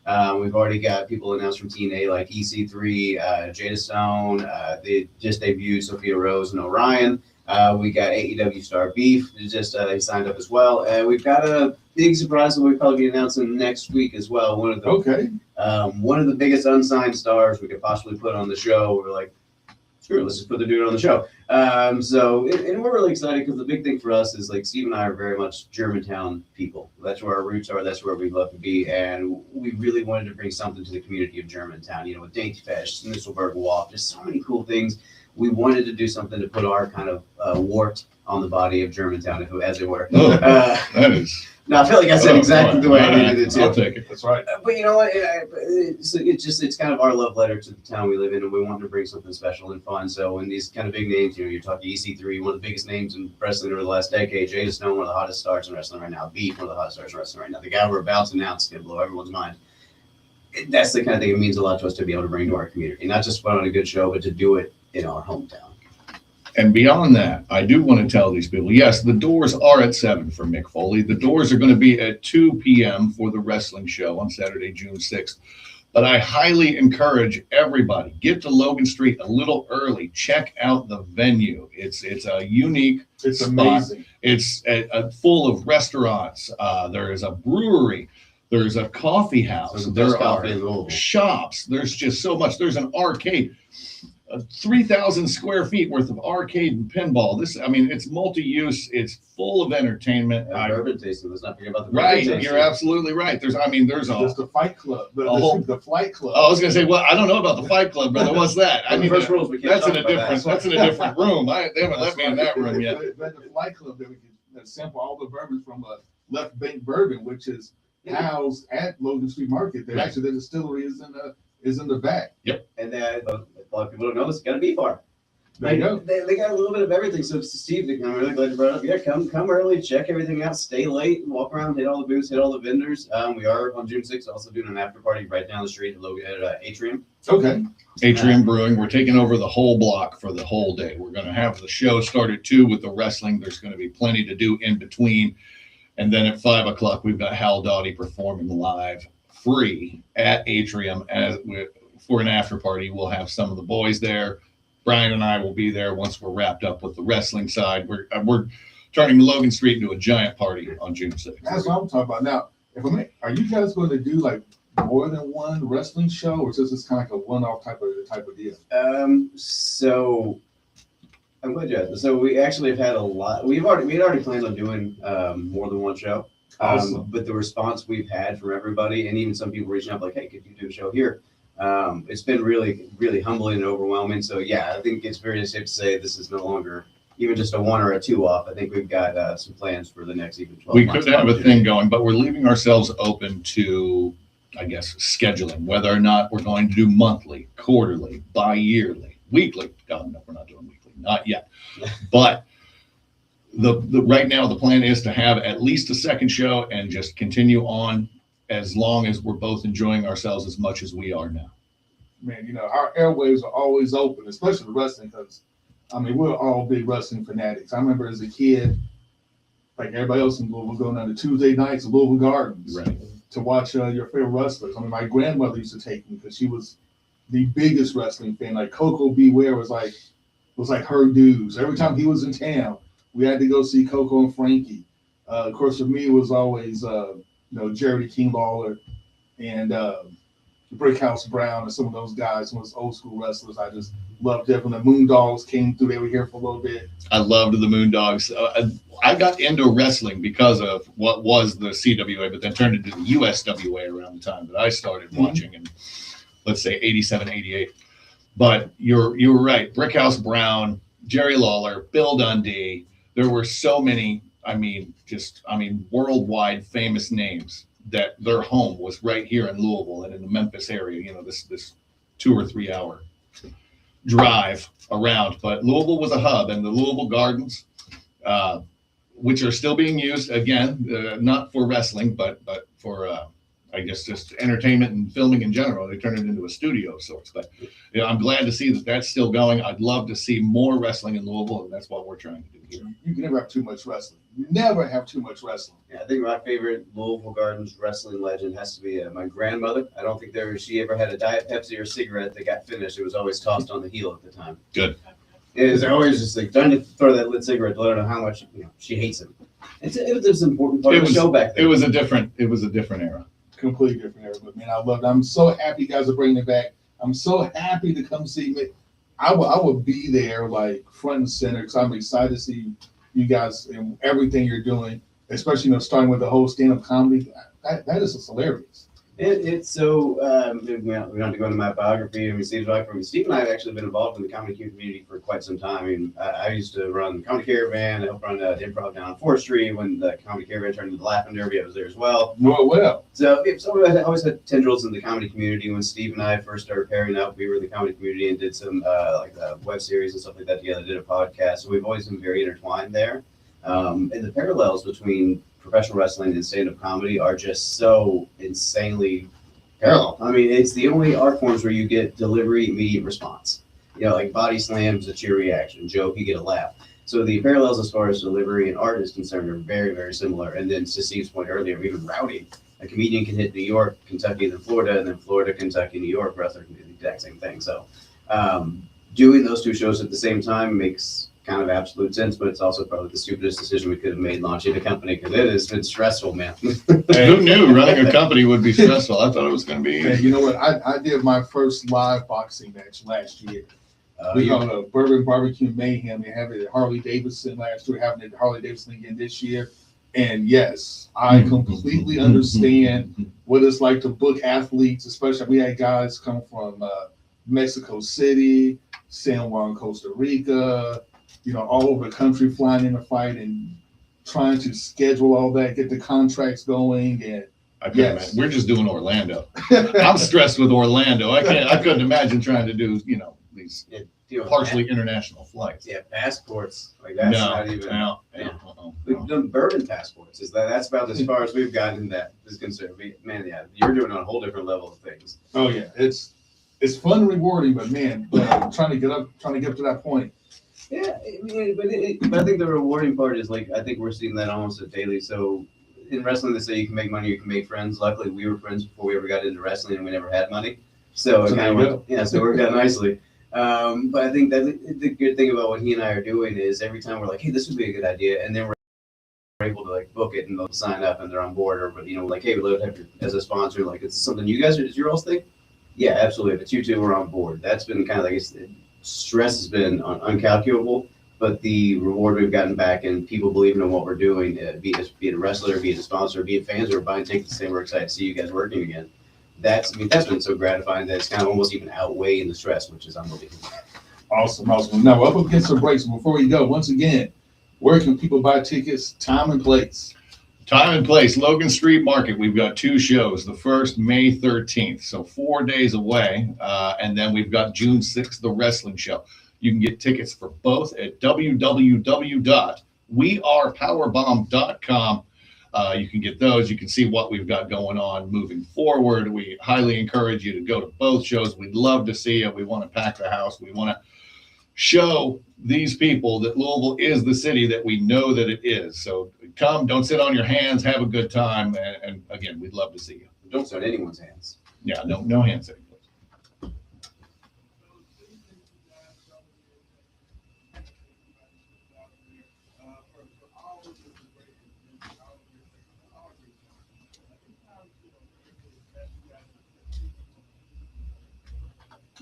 Speaker 5: We've already got people announced from TNA like EC3, Jada Stone. They just debuted Sophia Rose and Orion. We got AEW Star Beef. He signed up as well. And we've got a big surprise that we'll probably be announcing next week as well. One of the biggest unsigned stars we could possibly put on the show. We're like, screw it, let's just put the dude on the show. And we're really excited because the big thing for us is like Steve and I are very much Germantown people. That's where our roots are. That's where we love to be. And we really wanted to bring something to the community of Germantown, you know, with Dainty Fest, Nisselberg Walk, just so many cool things. We wanted to do something to put our kind of wart on the body of Germantown, as it were.
Speaker 6: That is.
Speaker 5: No, I feel like I said exactly the way I needed it to.
Speaker 6: I'll take it. That's right.
Speaker 5: But you know what? It's kind of our love letter to the town we live in, and we want to bring something special and fun. So when these kind of big names, you know, you're talking EC3, one of the biggest names in wrestling over the last decade, Jada Stone, one of the hottest stars in wrestling right now, Beef, one of the hottest stars in wrestling right now, the guy we're about to announce is going to blow everyone's mind. that's the kind of thing it means a lot to us to be able to bring to our community, not just put on a good show, but to do it in our hometown.
Speaker 6: And beyond that, I do want to tell these people, yes, the doors are at 7 for Mick Foley. The doors are going to be at 2 p.m. for the wrestling show on Saturday, June 6th. But I highly encourage everybody, get to Logan Street a little early. Check out the venue. It's a unique
Speaker 2: It's
Speaker 6: spot.
Speaker 2: amazing.
Speaker 6: It's full of restaurants. There is a brewery. There's a coffee house.
Speaker 5: So the
Speaker 6: There
Speaker 5: best coffee in
Speaker 6: are
Speaker 5: Louisville.
Speaker 6: shops. There's just so much. There's an arcade. 3,000 square feet worth of arcade and pinball. It's multi-use. It's full of entertainment.
Speaker 5: Bourbon tasting. Let's not forget about the
Speaker 6: Right,
Speaker 5: bourbon tasting.
Speaker 6: you're absolutely right. There's
Speaker 2: the Fight Club, the Flight Club.
Speaker 6: I was gonna say, well, I don't know about the Fight Club, brother. What's that?
Speaker 5: The first rules, we can't
Speaker 6: That's in
Speaker 5: talk
Speaker 6: a
Speaker 5: about
Speaker 6: different.
Speaker 5: that.
Speaker 6: That's in a different room. They haven't let me in that room yet.
Speaker 2: But the Flight Club that we can sample all the bourbons from Left Bank Bourbon, which is housed at Logan Street Market. That actually the distillery is in the back.
Speaker 5: And a lot of people don't know this. Got a beef bar.
Speaker 2: There you go.
Speaker 5: They got a little bit of everything. So Steve, I'm really glad you brought it up. Yeah, come early, check everything out, stay late, walk around, hit all the booths, hit all the vendors. We are on June 6th also doing an after party right down the street at Atrium.
Speaker 2: Okay.
Speaker 6: Atrium Brewing. We're taking over the whole block for the whole day. We're going to have the show start at 2 with the wrestling. There's going to be plenty to do in between. And then at 5 o'clock, we've got Hal Doughty performing live free at Atrium for an after party. We'll have some of the boys there. Brian and I will be there once we're wrapped up with the wrestling side. We're turning Logan Street into a giant party on June 6th.
Speaker 2: That's what I'm talking about. Now, are you guys going to do like more than one wrestling show, or is this kind of like a one-off type of deal?
Speaker 5: So I'm glad you asked. So we actually have had a lot. We had already planned on doing more than one show.
Speaker 2: Awesome.
Speaker 5: But the response we've had from everybody, and even some people reaching out like, "Hey, could you do a show here?" It's been really, really humbling and overwhelming. So yeah, I think it's very safe to say this is no longer even just a 1 or a 2 off. I think we've got some plans for the next even 12
Speaker 6: We
Speaker 5: months.
Speaker 6: could have a thing going, but we're leaving ourselves open to, I guess, scheduling, whether or not we're going to do monthly, quarterly, bi-yearly, weekly. God, no, we're not doing weekly, not yet. But the right now, the plan is to have at least a second show and just continue on as long as we're both enjoying ourselves as much as we are now.
Speaker 2: Man, our airwaves are always open, especially the wrestling, because we're all big wrestling fanatics. I remember as a kid, like everybody else in Louisville, going on to Tuesday nights at Louisville Gardens to watch your favorite wrestlers. My grandmother used to take me because she was the biggest wrestling fan. Like Coco Beware was like her dudes. Every time he was in town, we had to go see Coco and Frankie. Of course, for me, it was always Jerry King Lawler and Brickhouse Brown and some of those guys, some of those old school wrestlers. I just loved it. When the Moondogs came through, they were here for a little bit.
Speaker 6: I loved the Moondogs. I got into wrestling because of what was the CWA, but then turned into the USWA around the time that I started watching in, let's say, 87, 88. But you're right. Brickhouse Brown, Jerry Lawler, Bill Dundee. There were so many, worldwide famous names that their home was right here in Louisville and in the Memphis area, this 2 or 3 hour drive around. But Louisville was a hub, and the Louisville Gardens, which are still being used, again, not for wrestling, but for, just entertainment and filming in general. They turned it into a studio of sorts. But I'm glad to see that that's still going. I'd love to see more wrestling in Louisville, and that's what we're trying to do here.
Speaker 2: You can never have too much wrestling. You never have too much wrestling.
Speaker 5: Yeah, I think my favorite Louisville Gardens wrestling legend has to be my grandmother. I don't think she ever had a Diet Pepsi or cigarette that got finished. It was always tossed on the heel at the time.
Speaker 6: Good.
Speaker 5: It was always just like trying to throw that lit cigarette to let her know how much she hates him. It was an important part of the show back then.
Speaker 6: It was a different era.
Speaker 2: Completely different era, but man, I love it. I'm so happy you guys are bringing it back. I'm so happy to come see me. I will be there like front and center because I'm excited to see you guys and everything you're doing, especially starting with the whole stand-up comedy. That is just hilarious.
Speaker 5: It's so we don't have to go into my biography. Steve and I have actually been involved in the comedy community for quite some time. I used to run the Comedy Caravan. I helped run the improv down on 4th Street when the Comedy Caravan turned into the Laughing Derby. I was there as well.
Speaker 2: Well.
Speaker 5: So I always had tendrils in the comedy community. When Steve and I first started pairing up, we were in the comedy community and did some web series and stuff like that together. Did a podcast. So we've always been very intertwined there. And the parallels between professional wrestling and stand-up comedy are just so insanely parallel. I mean, it's the only art forms where you get delivery, immediate response. You know, like body slams, a cheer reaction, joke, you get a laugh. So the parallels as far as delivery and art is concerned are very, very similar. And then to Steve's point earlier, even routing. A comedian can hit New York, Kentucky, then Florida, and then Florida, Kentucky, New York. Wrestler can do the exact same thing. So doing those two shows at the same time makes kind of absolute sense, but it's also probably the stupidest decision we could have made launching a company because it has been stressful, man.
Speaker 6: Hey, who knew running a company would be stressful? I thought it was going to be
Speaker 2: Man,
Speaker 6: easy.
Speaker 2: you know what? I did my first live boxing match last year. We called it a Bourbon Barbecue Mayhem. They have it at Harley Davidson last year, having it at Harley Davidson again this year. And yes, I completely understand what it's like to book athletes, especially we had guys come from Mexico City, San Juan, Costa Rica, you know, all over the country flying in to fight and trying to schedule all that, get the contracts going. And
Speaker 6: I couldn't imagine. We're just doing Orlando. I'm stressed with Orlando. I couldn't imagine trying to do, you know, these partially international flights.
Speaker 5: Yeah, passports. Like that's not even.
Speaker 6: No.
Speaker 5: We've done bourbon passports. That's about as far as we've gotten in that is concerned. Man, yeah, you're doing a whole different level of things.
Speaker 2: Oh yeah, it's fun and rewarding, but man, trying to get up to that point.
Speaker 5: Yeah, but I think the rewarding part is like I think we're seeing that almost a daily. So in wrestling, they say you can make money, you can make friends. Luckily, we were friends before we ever got into wrestling, and we never had money. So it kind of so it worked out nicely. But I think that the good thing about what he and I are doing is every time we're like, hey, this would be a good idea, and then we're able to like book it and they'll sign up and they're on board, or but you know, like, hey, we'd love to have you as a sponsor. Like, it's something you guys is your all's thing. Yeah, absolutely. If it's you two, we're on board. That's been kind of like stress has been uncalculable, but the reward we've gotten back and people believing in what we're doing, be it a wrestler, be it a sponsor, be it fans who are buying tickets, saying we're excited to see you guys working again. That's been so gratifying that it's kind of almost even outweighing the stress, which is unbelievable.
Speaker 2: Awesome. Now we're up against some breaks. Before we go, once again, where can people buy tickets? Time and place.
Speaker 6: Time and place, Logan Street Market. We've got two shows. The first, May 13th, so 4 days away. And then we've got June 6th, the wrestling show. You can get tickets for both at www.wearepowerbomb.com. You can get those. You can see what we've got going on moving forward. We highly encourage you to go to both shows. We'd love to see you. We want to pack the house. We want to show these people that Louisville is the city that we know that it is. So come, don't sit on your hands, have a good time. And again, we'd love to see you.
Speaker 5: Don't sit on anyone's hands.
Speaker 6: Yeah, no hand sitting.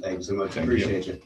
Speaker 5: Thank you so much. I appreciate you.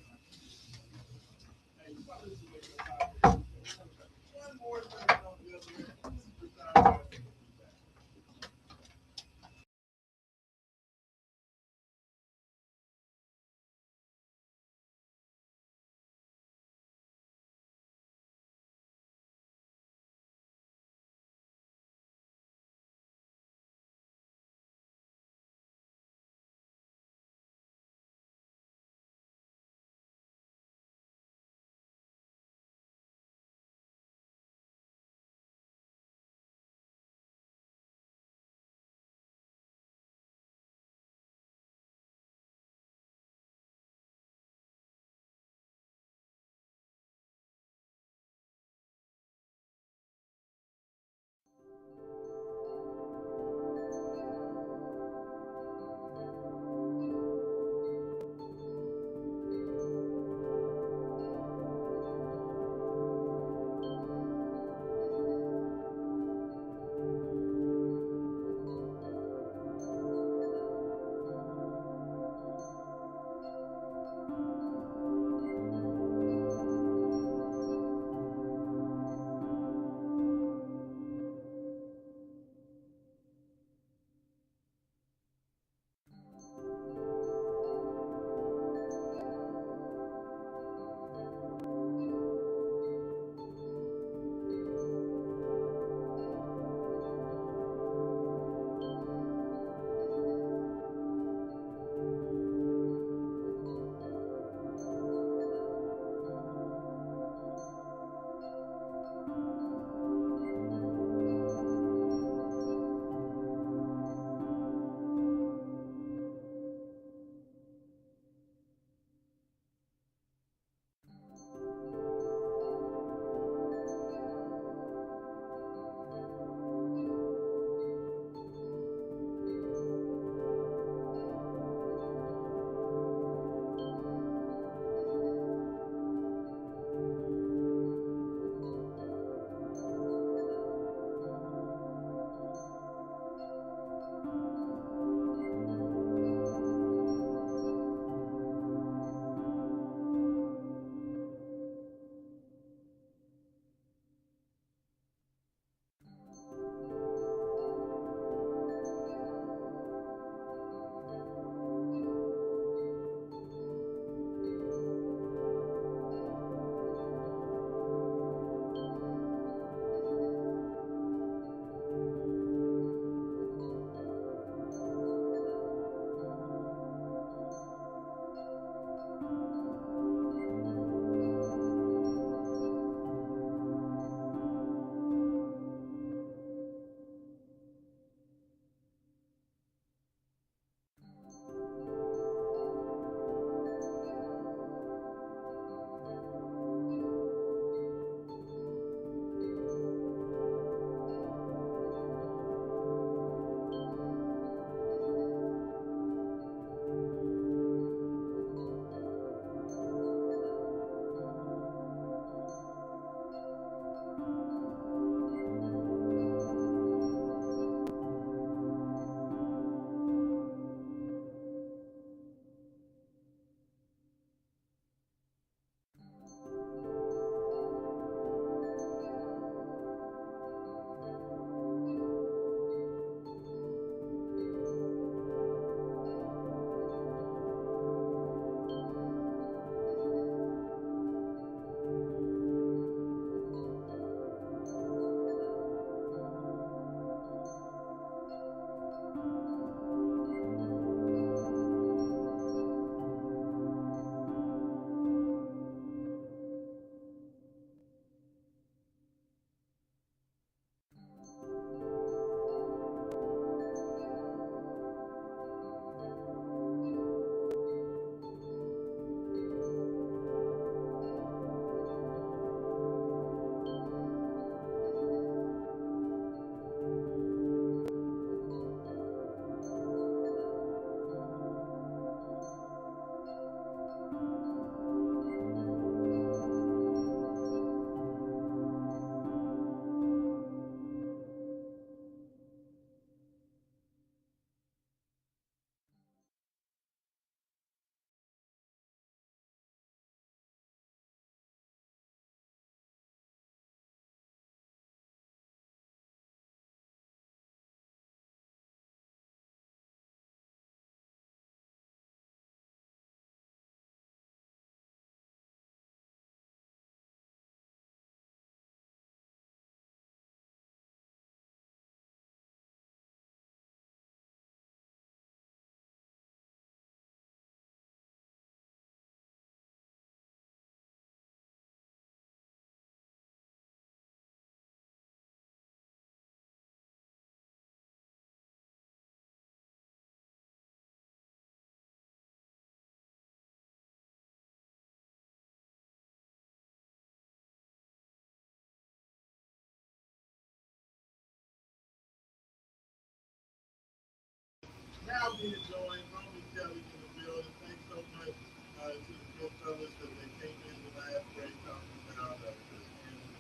Speaker 1: I'll be enjoying Roman Kelly in the building. Thanks so much to the good fellas that they came in the last break talking about Chris Hanlon.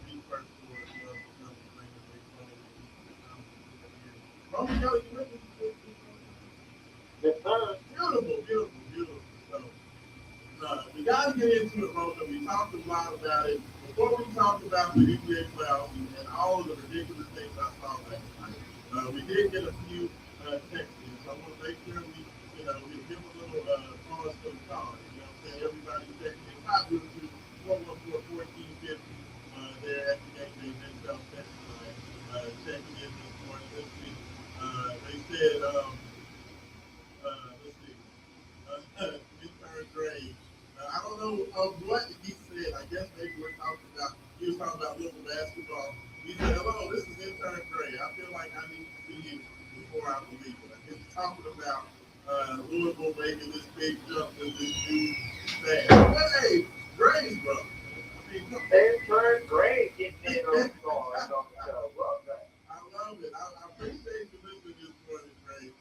Speaker 1: Me first for it was another thing that they told me. Roman Kelly, you with me?
Speaker 3: Yes, sir.
Speaker 1: Beautiful, beautiful, beautiful. So, we got to get into it, Roman. We talked a lot about it. Before we talked about the NBA playoffs and all of the ridiculous things I saw last night, we did get a few texts in. So I want to make sure we, we give a little pause for the call. You know what I'm saying? Everybody checking in. Hot to 414-1450 there at the game day Mentel text line. Checking in this morning. Let's see. They said, let's see. Intern grade. I don't know what he said. I guess maybe he was talking about local basketball. He said, hello, this is intern Gray. I feel like I need to see you before I believe it. I guess he's talking about Louisville making this big jump to this new thing. But hey, Gray's brother. I mean,
Speaker 3: Intern Gray getting in on the show. Love that.
Speaker 1: I love it. I appreciate you listening this morning, Gray.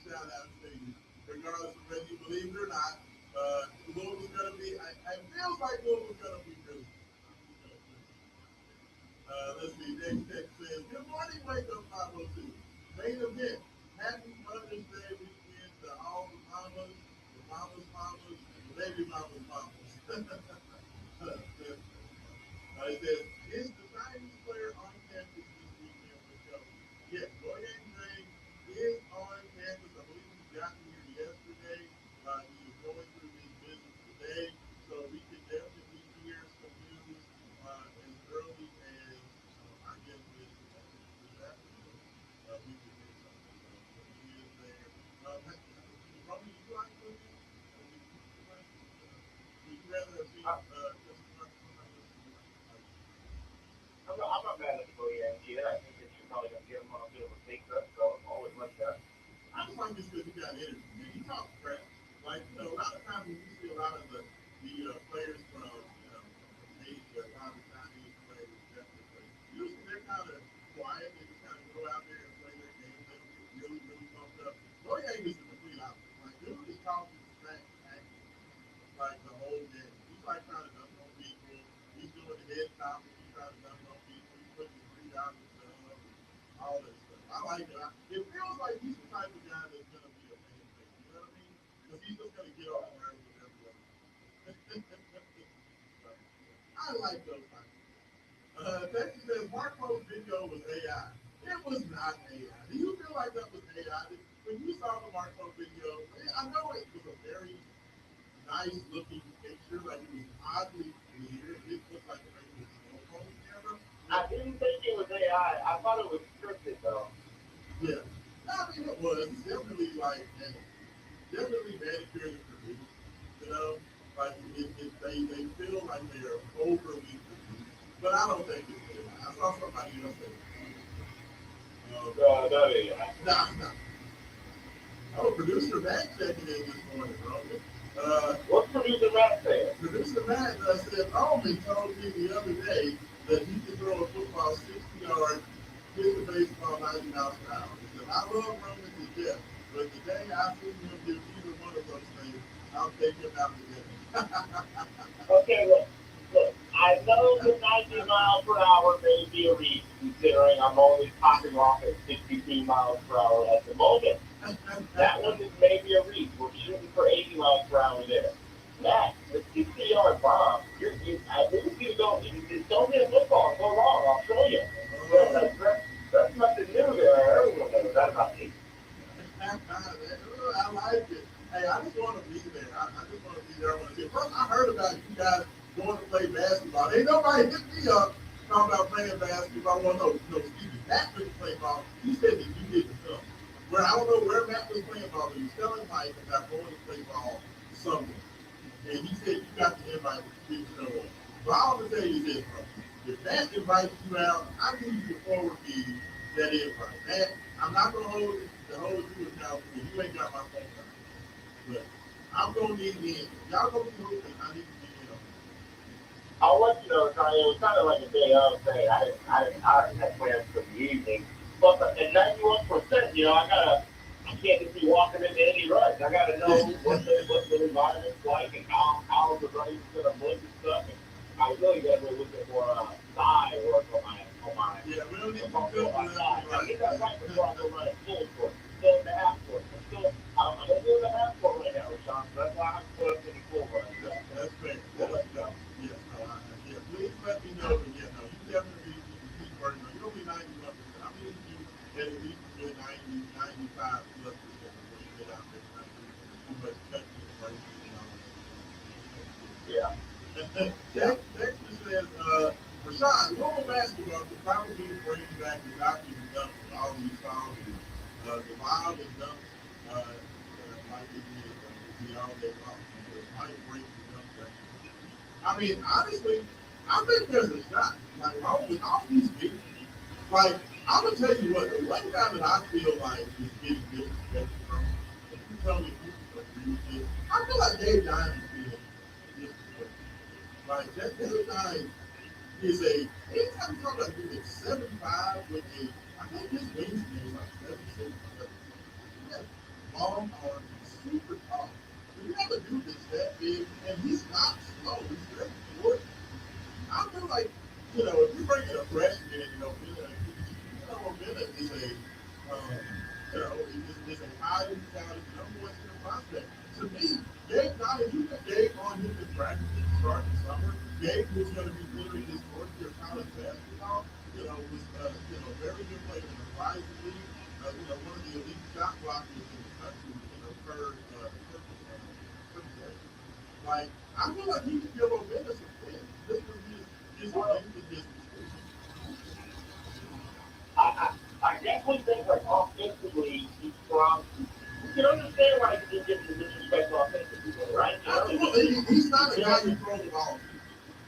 Speaker 1: Shout out to you. Regardless of whether you believe it or not, Louisville's going to be, I feel like Louisville's going to be really good. Let's see, next text says, good morning, wake up 502. Main event, happy Mother's Day weekend to all the mamas, the baby mamas. It says, is the Chinese player on campus this weekend with Coach? Yes, Boyan James is on campus. I believe he got here yesterday. He is going through his business today, so we can definitely hear some news as early as I guess this afternoon. We can hear something. So he is there. Robbie, you like cooking? Would you rather see
Speaker 3: I'm not mad at the Boyan either. I think that you're probably going to give him a bit of a pay cut, so I'm always like that.
Speaker 1: I just like this because he got energy. Man. He talks crap. Like, a lot of times when you see a lot of the players from, Asia, a lot of Chinese players, definitely. Usually they're kind of quiet. They just kind of go out there and play their game. They don't get really, really pumped up. Boyan is the complete opposite. Like, dude is talking smack acting like the whole game. He's like trying to dunk on people. He's doing the head top and he's trying to dunk on people. He's putting his $3 stuff and all that stuff. I like it. It feels like he's the type of guy that's going to be a fan base. You know what I mean? Because he's just going to get off the nerves with everybody. I like those types of guys. Texas says Marco's video was AI. It was not AI. Do you feel like that was AI? When you saw the Marco video, I know it was a very nice looking picture, like it was oddly clear. It looked like a regular cell phone camera.
Speaker 3: I didn't think it was AI. I thought it was scripted, though.
Speaker 1: Yeah. I mean, it was. It's definitely definitely manicured and produced. You know, like they feel like they are overly produced. But I don't think it's AI. I saw somebody else say
Speaker 3: Not AI.
Speaker 1: nah. Oh, producer Matt checking in this morning, bro.
Speaker 3: What's producer Matt saying?
Speaker 1: Producer Matt said, Alvin told me the other day that he can throw a football 60 yards, hit the baseball 90 miles per hour. He said, I love Roman to death, but the day I see him do either one of those things, I'll take him out to dinner.
Speaker 3: Okay, look. I know the 90 miles per hour may be a reach, considering I'm only popping off at 63 miles per hour at the moment. That one is maybe a reach. We're shooting for 80 miles per hour there. That, the 60-yard bomb, I think you don't hit a football and go wrong. I'll show you. That's nothing new there. Everyone knows that about me.
Speaker 1: I like it. Hey, I just want to be there. I just want to be there. I want to see. First, I heard about you guys going to play basketball. Ain't nobody hit me up talking about playing basketball. Well, no, excuse me. Matt couldn't play ball. He said that you didn't come. Where I don't know where Matt was playing ball, but he was telling Mike about going to play ball somewhere. And he said you got the invite, but you didn't show up. So I'm going to tell you this, bro. If Matt invites you out, I need you to forward me that invite. Matt, I'm not going to hold you accountable because you ain't got my phone number. But I'm going to need the in. Y'all going to be hoping I need to be in on it.
Speaker 3: I'll let you know, Tony. It was kind of like a day of thing. I already had plans for the evening. But at 91%, I I can't just be walking into any rush. I got to know what the environment's like and how the race is going to look and stuff. And I really got to look at more thigh work on my
Speaker 1: Yeah, we don't need to
Speaker 3: on
Speaker 1: feel
Speaker 3: my thigh. Now, get that right before I
Speaker 1: right.
Speaker 3: go run a full court. Still in the half court. I'm in the half court right now, Rashawn. So that's why I haven't put up any full runs.
Speaker 1: That's fair. That's fair. Yes, no, yeah, please let me know. But yeah, no, you definitely need to keep working on. You'll be 91%. I'm going to you at least good 90, 95 plus percent when you get out there. Not too much touching and breaking and all
Speaker 3: Yeah.
Speaker 1: that. Dexter says, Raashaan, normal basketball could probably bring back the doctor and dunk with all these fouls. The wild and dunk, like it is, would be all day long. It might break the dunk record. I mean, honestly, I think there's a shot. Like, all these people. Like, I'm gonna tell you what, the one guy that I feel like is getting disrespected from, and you tell me if you agree with this, I feel like Dave Giants is being disrespected. Like, that guy is anytime you talk about being 75 with I think his wingspan is like 76, 77. He has long arms, he's super tall. When you have a dude that's that big, and he's not slow, he's very short. I feel like, if you bring in a freshman, Bennett is is a highly talented number one prospect. To me, Gabe Dye, you put Gabe on him in practice at the start of the summer. Gabe was going to be literally his fourth year college basketball. Was very good player in the Rising League. One of the elite shot blockers in the country. Like, I feel like he could give O'Bennett some wins. This was his
Speaker 3: I definitely think like offensively he's strong. You can understand why he can get the disrespect offensively, right?
Speaker 1: He's not a guy who throws the ball,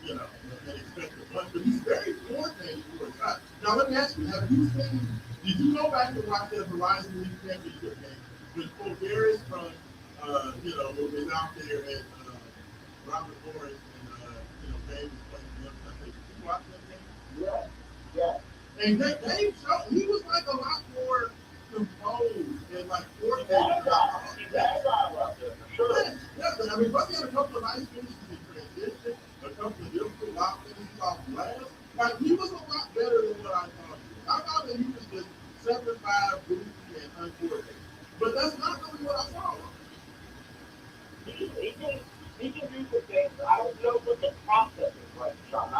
Speaker 1: and expect a bunch, but he's very coordinated for a shot. Now let me ask you, did you go back and watch that Horizon League championship game when Fulgaris from was out there at Robert Morris and Dave was playing the other side? Did you watch that game?
Speaker 3: Yeah. Yeah.
Speaker 1: And Dave showed he was like a lot more composed and like coordinated.
Speaker 3: He's agile out there for sure.
Speaker 1: Yeah, I mean, but he had a couple of nice finishes in transition, a couple of difficult lob finishes off glass. Like, he was a lot better than what I thought he was. I thought that he was just 7'5", goofy, and uncoordinated. But that's not really what I saw.
Speaker 3: He can do some things. I don't know what the process is like, Sean.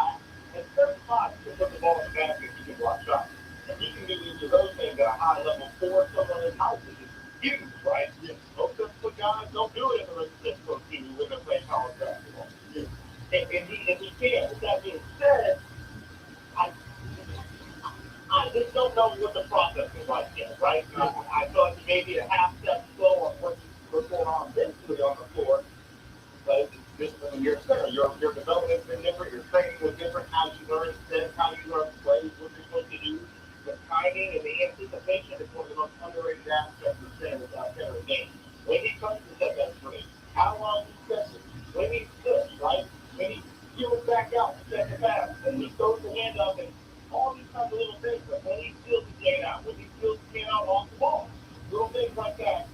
Speaker 3: At 35, he can put the ball in the basket, he can block shots. And he can do each of those things at a high level for someone in house, which is huge, right?
Speaker 1: Yeah.
Speaker 3: Most of the guys don't do it in the residential team when they're playing college basketball.
Speaker 1: Yeah.
Speaker 3: And he can. With that being said, I just don't know what the process is like yet, right? I thought maybe a half step slow on what's going on mentally on the floor. But just when you're center, your development's been different, your training was different, how you learn steps, how you learn plays, what you're supposed to do. The timing and the anticipation is one of the most underrated aspects of center game. When he comes to set that screen, how long he sets it, when he sits, right? When he peels back out to set the pass, when he throws the hand up, and all these kinds of little things. But when he steals the chain out, when he steals the chain out off the ball, little things like that.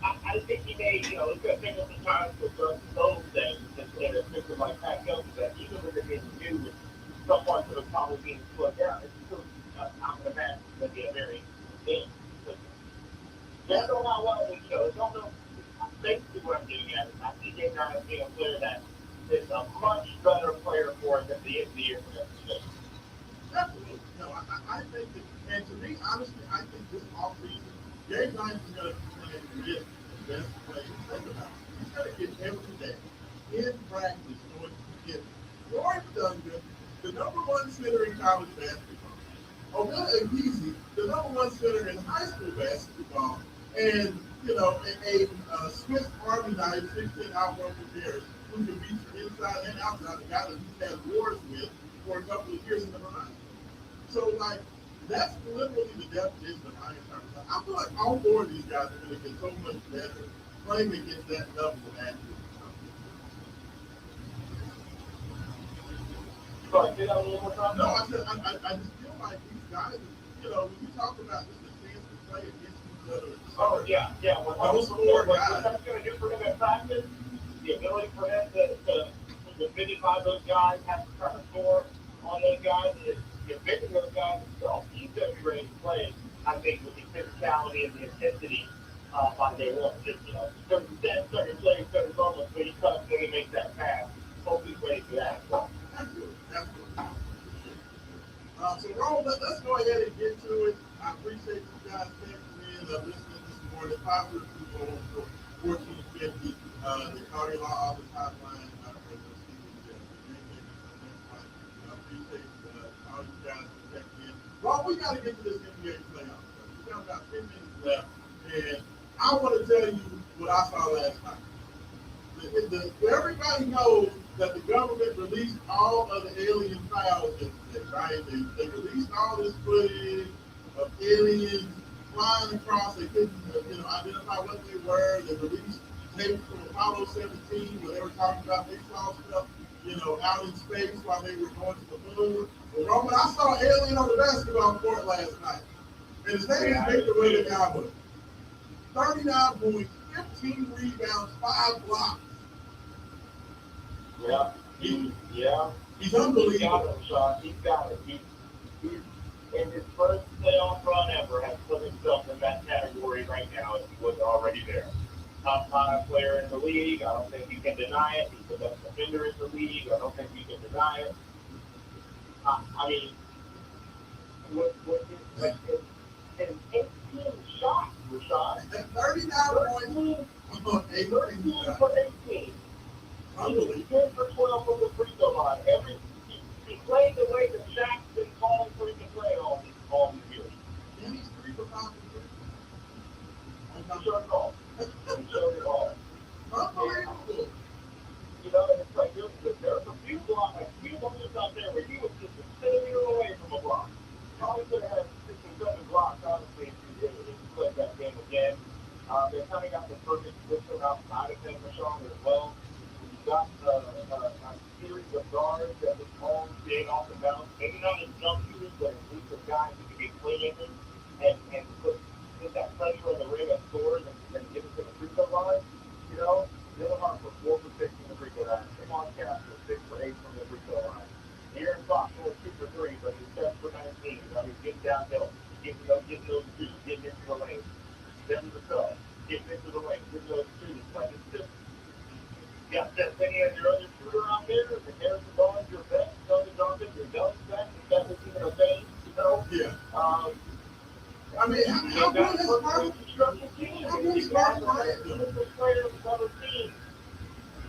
Speaker 3: I think he may, he's going to take up some time to address those things and a fixer like Pat Kelly that even if it didn't do with someone that was probably being slowed down, it's still, I'm going to imagine it's going to be a very game. Don't know how well we show. Don't know. Basically, what I'm getting at is I see Dave Giants being a player that is a much better player for us at the end of the year for them.
Speaker 1: Absolutely. No, I think that, and to me, honestly, I think this offseason, Dave Giants is going to play with the best players. Think about it. He's going to get every day in practice going to get Lawrence Duncan, the number one center in college basketball. Omega Easy, the number one center in high school basketball. And, a Swiss Army knife, 16 outworld players who can beat you inside and outside, the guy that he's had wars with for a couple of years in the Horizon. So, like, that's literally the definition of high entire time. I feel like all four of these guys are going to get so much better playing against that level of accuracy.
Speaker 3: So I say that a little more time?
Speaker 1: No, I said I just feel like these guys, when you talk about just a chance to play against each
Speaker 3: Oh, yeah, yeah. What that's going to do for him in practice, the ability for him to defended by those guys, have to try to score on those guys, and defending those guys himself. He's going to be ready to play, I think, with the physicality and the intensity on day one. Just, certain steps, certain plays, certain moments when he comes in and makes that pass. Hope he's ready for that. So,
Speaker 1: so Rome, let's go ahead and get to it. I appreciate you guys texting in, listening this morning. Positive people on 1450, the cardio law office hotline. Appreciate all you guys texting in. Rome, we got to get to this NBA playoff. We got about 10 minutes left, and I want to tell you what I saw last night. Everybody knows that the government released all of the alien files yesterday, right? They released all this footage of aliens flying across. They couldn't, identify what they were. They released tapes from Apollo 17 where they were talking about they saw stuff, out in space while they were going to the moon. But Roman, I saw an alien on the basketball court last night, and his name is Victor Wembanyama. 39 points, 15 rebounds, 5 blocks.
Speaker 3: Yeah.
Speaker 1: He's unbelievable.
Speaker 3: He's got it. He's in his first playoff run ever has put himself in that category right now if he wasn't already there. Top 5 player in the league. I don't think you can deny it. He's the best defender in the league. I don't think you can deny it. I mean, what is 18 shots, Raashaan?
Speaker 1: 39 points.
Speaker 3: 13 for 18. He's 10 for 12 from the free throw line. He played the way that Shaq's been calling for him to play all these years.
Speaker 1: And he's 3 for 5 for 3.
Speaker 3: He showed it all.
Speaker 1: Unbelievable.
Speaker 3: And it's like there's a few moments out there where he was just a centimeter away from a block. Probably could have had 6 or 7 blocks, honestly, if he played that game again. They kind of got the perfect system outside of him, Raashaan, as well. You got a series of guards that was all staying off the bounce. Maybe not as jump shooters, but at least as guys who can be playmakers and put that pressure on the rim and scores and get it to the free throw line. Miller for 4 for 6 from the free throw line. Come on, Cass for 6 for 8 from the free throw line. Aaron Fox was 2 for 3, but he's 7 for 19. He's getting downhill, getting those twos, getting into the lane. Then the sub, getting into the lane, getting those twos. Like it's just, you got that thing as your other shooter out there, and Harrison Barnes, your best, Tony Johnson, your Dillon back, if that was even a thing,
Speaker 1: Yeah.
Speaker 3: I mean, how good is Mark? How good is Mark Bryant? Player of another team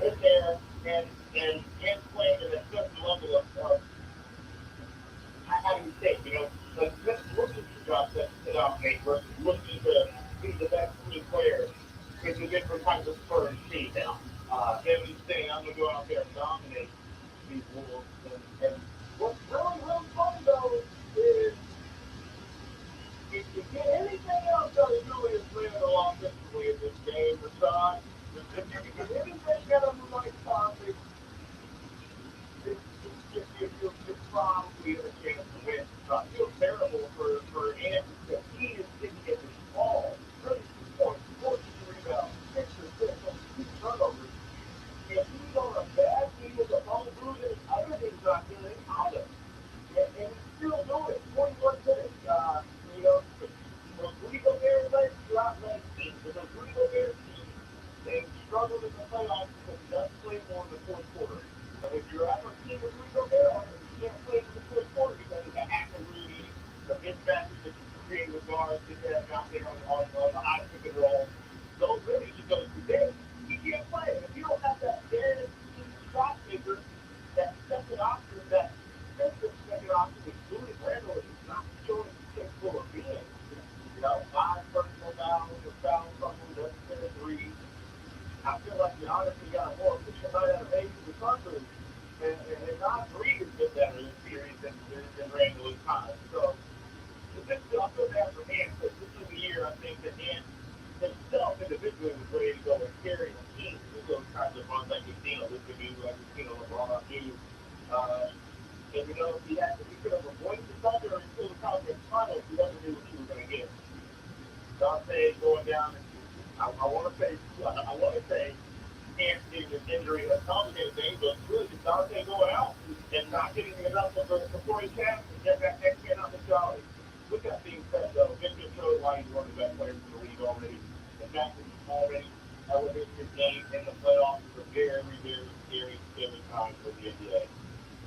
Speaker 3: in there and playing at such a level of how do you say, like just looking to drop that to dominate versus looking to be the best team player. It's a different type of Spurs team now. Him saying, I'm going to go out there and dominate these Wolves. And what's really, really fun, though, is if you get anything else out of Julius Randle offensively in this game, Raashaan, if you can get anything out of the right topic, it's probably a chance to win. I feel terrible for Ant because he is sitting in this ball, 32 points, 14 rebounds, 6 assists, and 2 turnovers. If he's on a bad team with a ball bruising, everything's not good either. And he's still doing it. 41 minutes. Those Rico Bears throughout last season, but those Rico Bears teams, they struggled in the playoffs because he doesn't play more in the fourth quarter. And if you're ever team with Rico Bears, you can't play in the fourth quarter because of the active Rudy, the mismatches that you create with guards that you have out there on the high pick and roll. Those really just goes too big. You can't play. If you don't have that guaranteed shot maker, that second option, that defensive second option with Julius Randle is not showing he's capable of being. 5 personal fouls, or foul trouble, doesn't hit a 3. I feel like you honestly got more efficient night out of Hayes and Suns, and not 3 has been better this series than Randle is time. So, I feel bad for Ant, because this is the year I think that Ant himself individually was ready to go and carry the team through those kinds of runs like we've seen Olympic do, like we've seen LeBron do. And if he could have avoided the Thunder until the conference finals, he never knew what he was going to get. I'm saying say going down. I want to say can't see this injury has complicated things, but really Dante going out and not getting enough of the supporting cast to get that next man out the jolly. With that being said, though, Victor showed why he's one of the best players in the league already. The fact that he's already elevated his game in the playoffs is a very, very scary time for the NBA.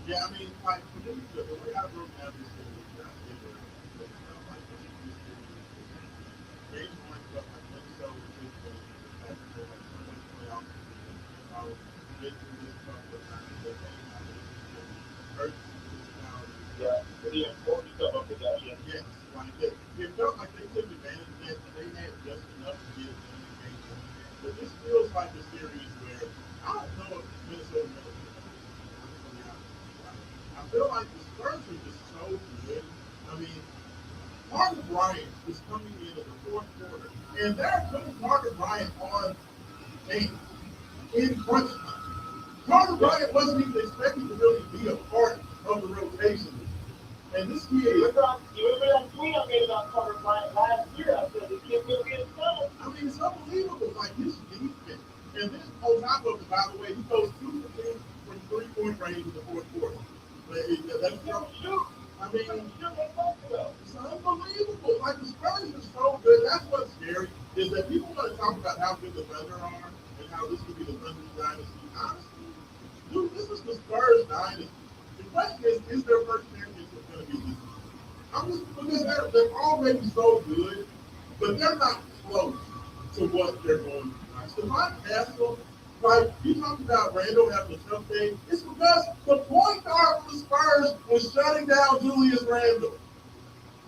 Speaker 1: Yeah, I mean, like, for them, the way I broke down this series, I think it felt like this series was game one felt like Minnesota was just the fact that they had so much playoff experience. You know, get through this couple of times, they came out of this series, urgency, physicality.
Speaker 3: Yeah, the importance of a possession.
Speaker 1: Yes, like it felt like they took advantage of that, and they had just enough to get it done in game one. But this feels like a series where I don't know if Minnesota knows. I feel like the Spurs are just so good. I mean, Marcus Bryant is coming in the fourth quarter, and they're putting Marcus Bryant on game in crunch time. Marcus Bryant wasn't even expected to really be a part of the rotation. And this kid,
Speaker 3: you remember that tweet I made about Marcus Bryant last year? I said the kid's going to get his time.
Speaker 1: I mean, it's unbelievable. Like his defense. And then on top of it, by the way, he goes 2 for 2 from 3-point range in the fourth quarter. That's
Speaker 3: shoot.
Speaker 1: I mean, it's unbelievable. Like the Spurs are so good. That's what's scary is that people want to talk about how good the Thunder are and how this could be the Thunder dynasty. Honestly, dude, this is the Spurs dynasty. The question is their first championship going to be this? I'm just because they're already so good, but they're not close to what they're going to do. Stephon Castle, like you talked about Randall having a tough day, it's because the point guard for the Spurs was shutting down Julius Randle.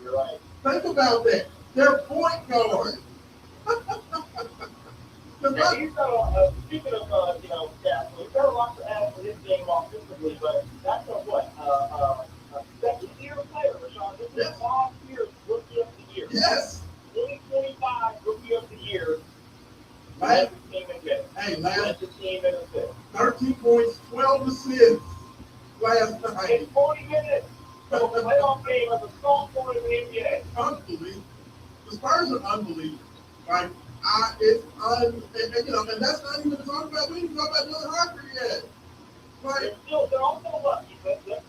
Speaker 3: You're right.
Speaker 1: Think about that. Their point guard.
Speaker 3: And he's got speaking of Castle, he's got a lot to add for his game offensively, but that's a second-year player, Raashaan. This is last year's Rookie of the Year.
Speaker 1: Yes.
Speaker 3: 2025 Rookie of the Year.
Speaker 1: Last
Speaker 3: team again.
Speaker 1: Hey,
Speaker 3: last the team in assist.
Speaker 1: 13 points, 12 assists last night.
Speaker 3: In 40 minutes of a playoff game as a sophomore in the NBA.
Speaker 1: Unbelievable. The Spurs are unbelievable. Like, and that's not even talking about, we didn't talk about Dylan Harper yet. Like,
Speaker 3: They're also lucky.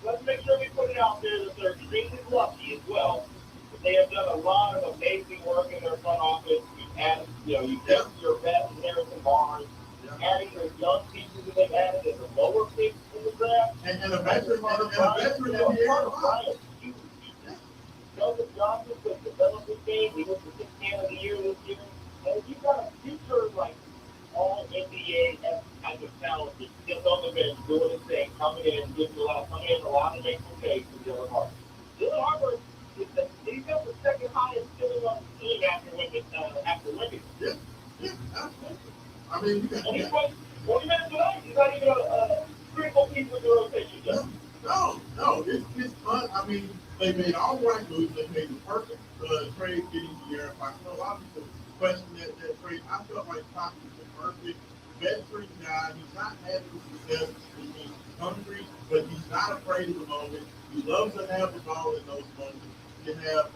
Speaker 3: Let's make sure we put it out there that they're extremely lucky as well. But they have done a lot of amazing work in their front office. You get your best Harrington Barnes, adding their young pieces that they've added as a lower pick in the draft.
Speaker 1: And a veteran in here.
Speaker 3: Joseph Johnson has developed this game. He was the sixth man of the year this year. And you've got a future like all NBA type of talent that's just on the bench doing his thing, coming in a lot of make mistakes for Dylan Harper. Dylan Harper he's got the second highest scoring on the team after Wiggins.
Speaker 1: Yeah, absolutely. I mean, you got
Speaker 3: 20 minutes tonight. He's not even a critical piece of the rotation yet.
Speaker 1: No, it's fun. I mean, they made all the right moves. They made the perfect trade getting De'Aaron Fox. A lot of people question that trade. I felt like Fox was the perfect veteran guy. He's not having success. He's hungry, but he's not afraid of the moment. He loves to have the ball in those moments. You have,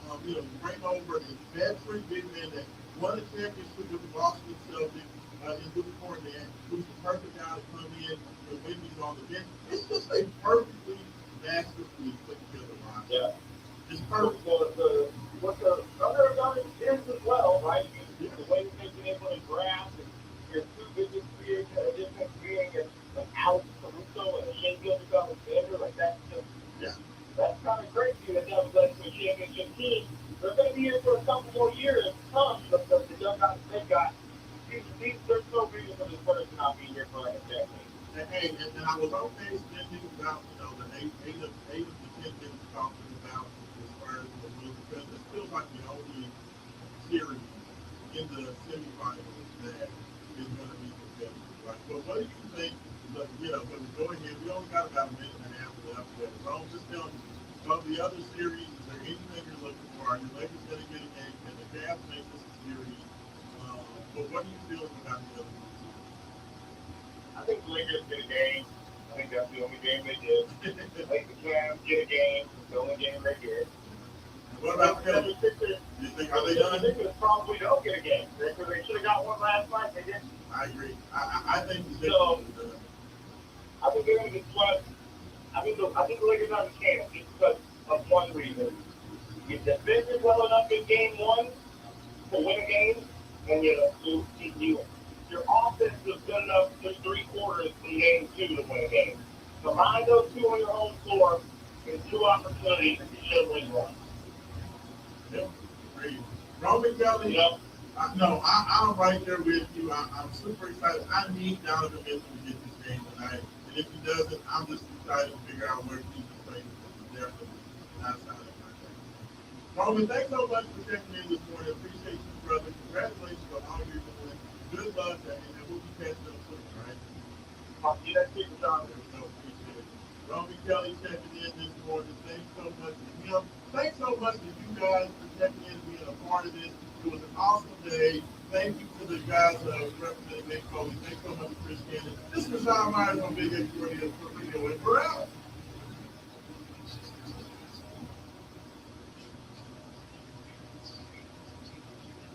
Speaker 1: bring over a veteran big man that won a championship with the Boston Celtics in Luke Cornett, who's the perfect guy to come in when he's on the bench. It's just a perfectly masterfully put together line.
Speaker 3: Yeah.
Speaker 1: It's perfect.
Speaker 3: What the other guys is as well, right? The way that they've been able to grasp and your two biggest creators and a different creating an Alex Caruso and a Shea Gilgeous-Alexander, like that's kind of crazy that that was led to a championship team. They're going to be here for a couple more years to come because the young guys they've got. There's no reason for this person not being here for like a decade.
Speaker 1: And I was okay thinking about, the eight of the 10 minutes talking about the Spurs and the Bulls because this feels like the only series in the semifinals that is going to be competitive. Right? But what do you think? When we go ahead, we only got about a minute and a half left. So just tell me, of the other series, is there anything you're looking for? Are your Lakers going to get a game? Can the Cavs make this a series? But what are you feeling about the other ones?
Speaker 3: I think the Lakers get a game. I think that's the only game they did. I think the Cavs get a game. It's the only game they did.
Speaker 1: What about Philly? You think are they done?
Speaker 3: They could probably don't get a game. They should have got one last night. They didn't.
Speaker 1: I agree. I think the Sixers
Speaker 3: So-
Speaker 1: are done.
Speaker 3: I think they're going to get swept. I think the Lakers understand just because of one reason. You defended well enough in game one to win a game, and your offense was good enough for 3 quarters in game 2 to win a game. Combine those two on your home floor in 2 opportunities, and you should win one.
Speaker 1: Yep. Agreed. Roman Kelly.
Speaker 3: Yep.
Speaker 1: I'm right there with you. I'm super excited. I need Donovan Mitchell to get this game tonight. And if he doesn't, I'm just excited to figure out where he can play there for the outside of the contract. Roman, thanks so much for checking in this morning. Appreciate you, brother. Congratulations on all you're doing. Good luck, and we'll be catching up soon, all right?
Speaker 3: I'll see that people, John.
Speaker 1: So appreciate it. Roman Kelly checking in this morning. Thanks so much to him. Thanks so much to you guys for checking in and being a part of this. It was an awesome day. Thank you to the guys representing Nick Foley. Thanks so much, Chris Cannon. This is Raashaan Myers on Big X Radio. And we're out.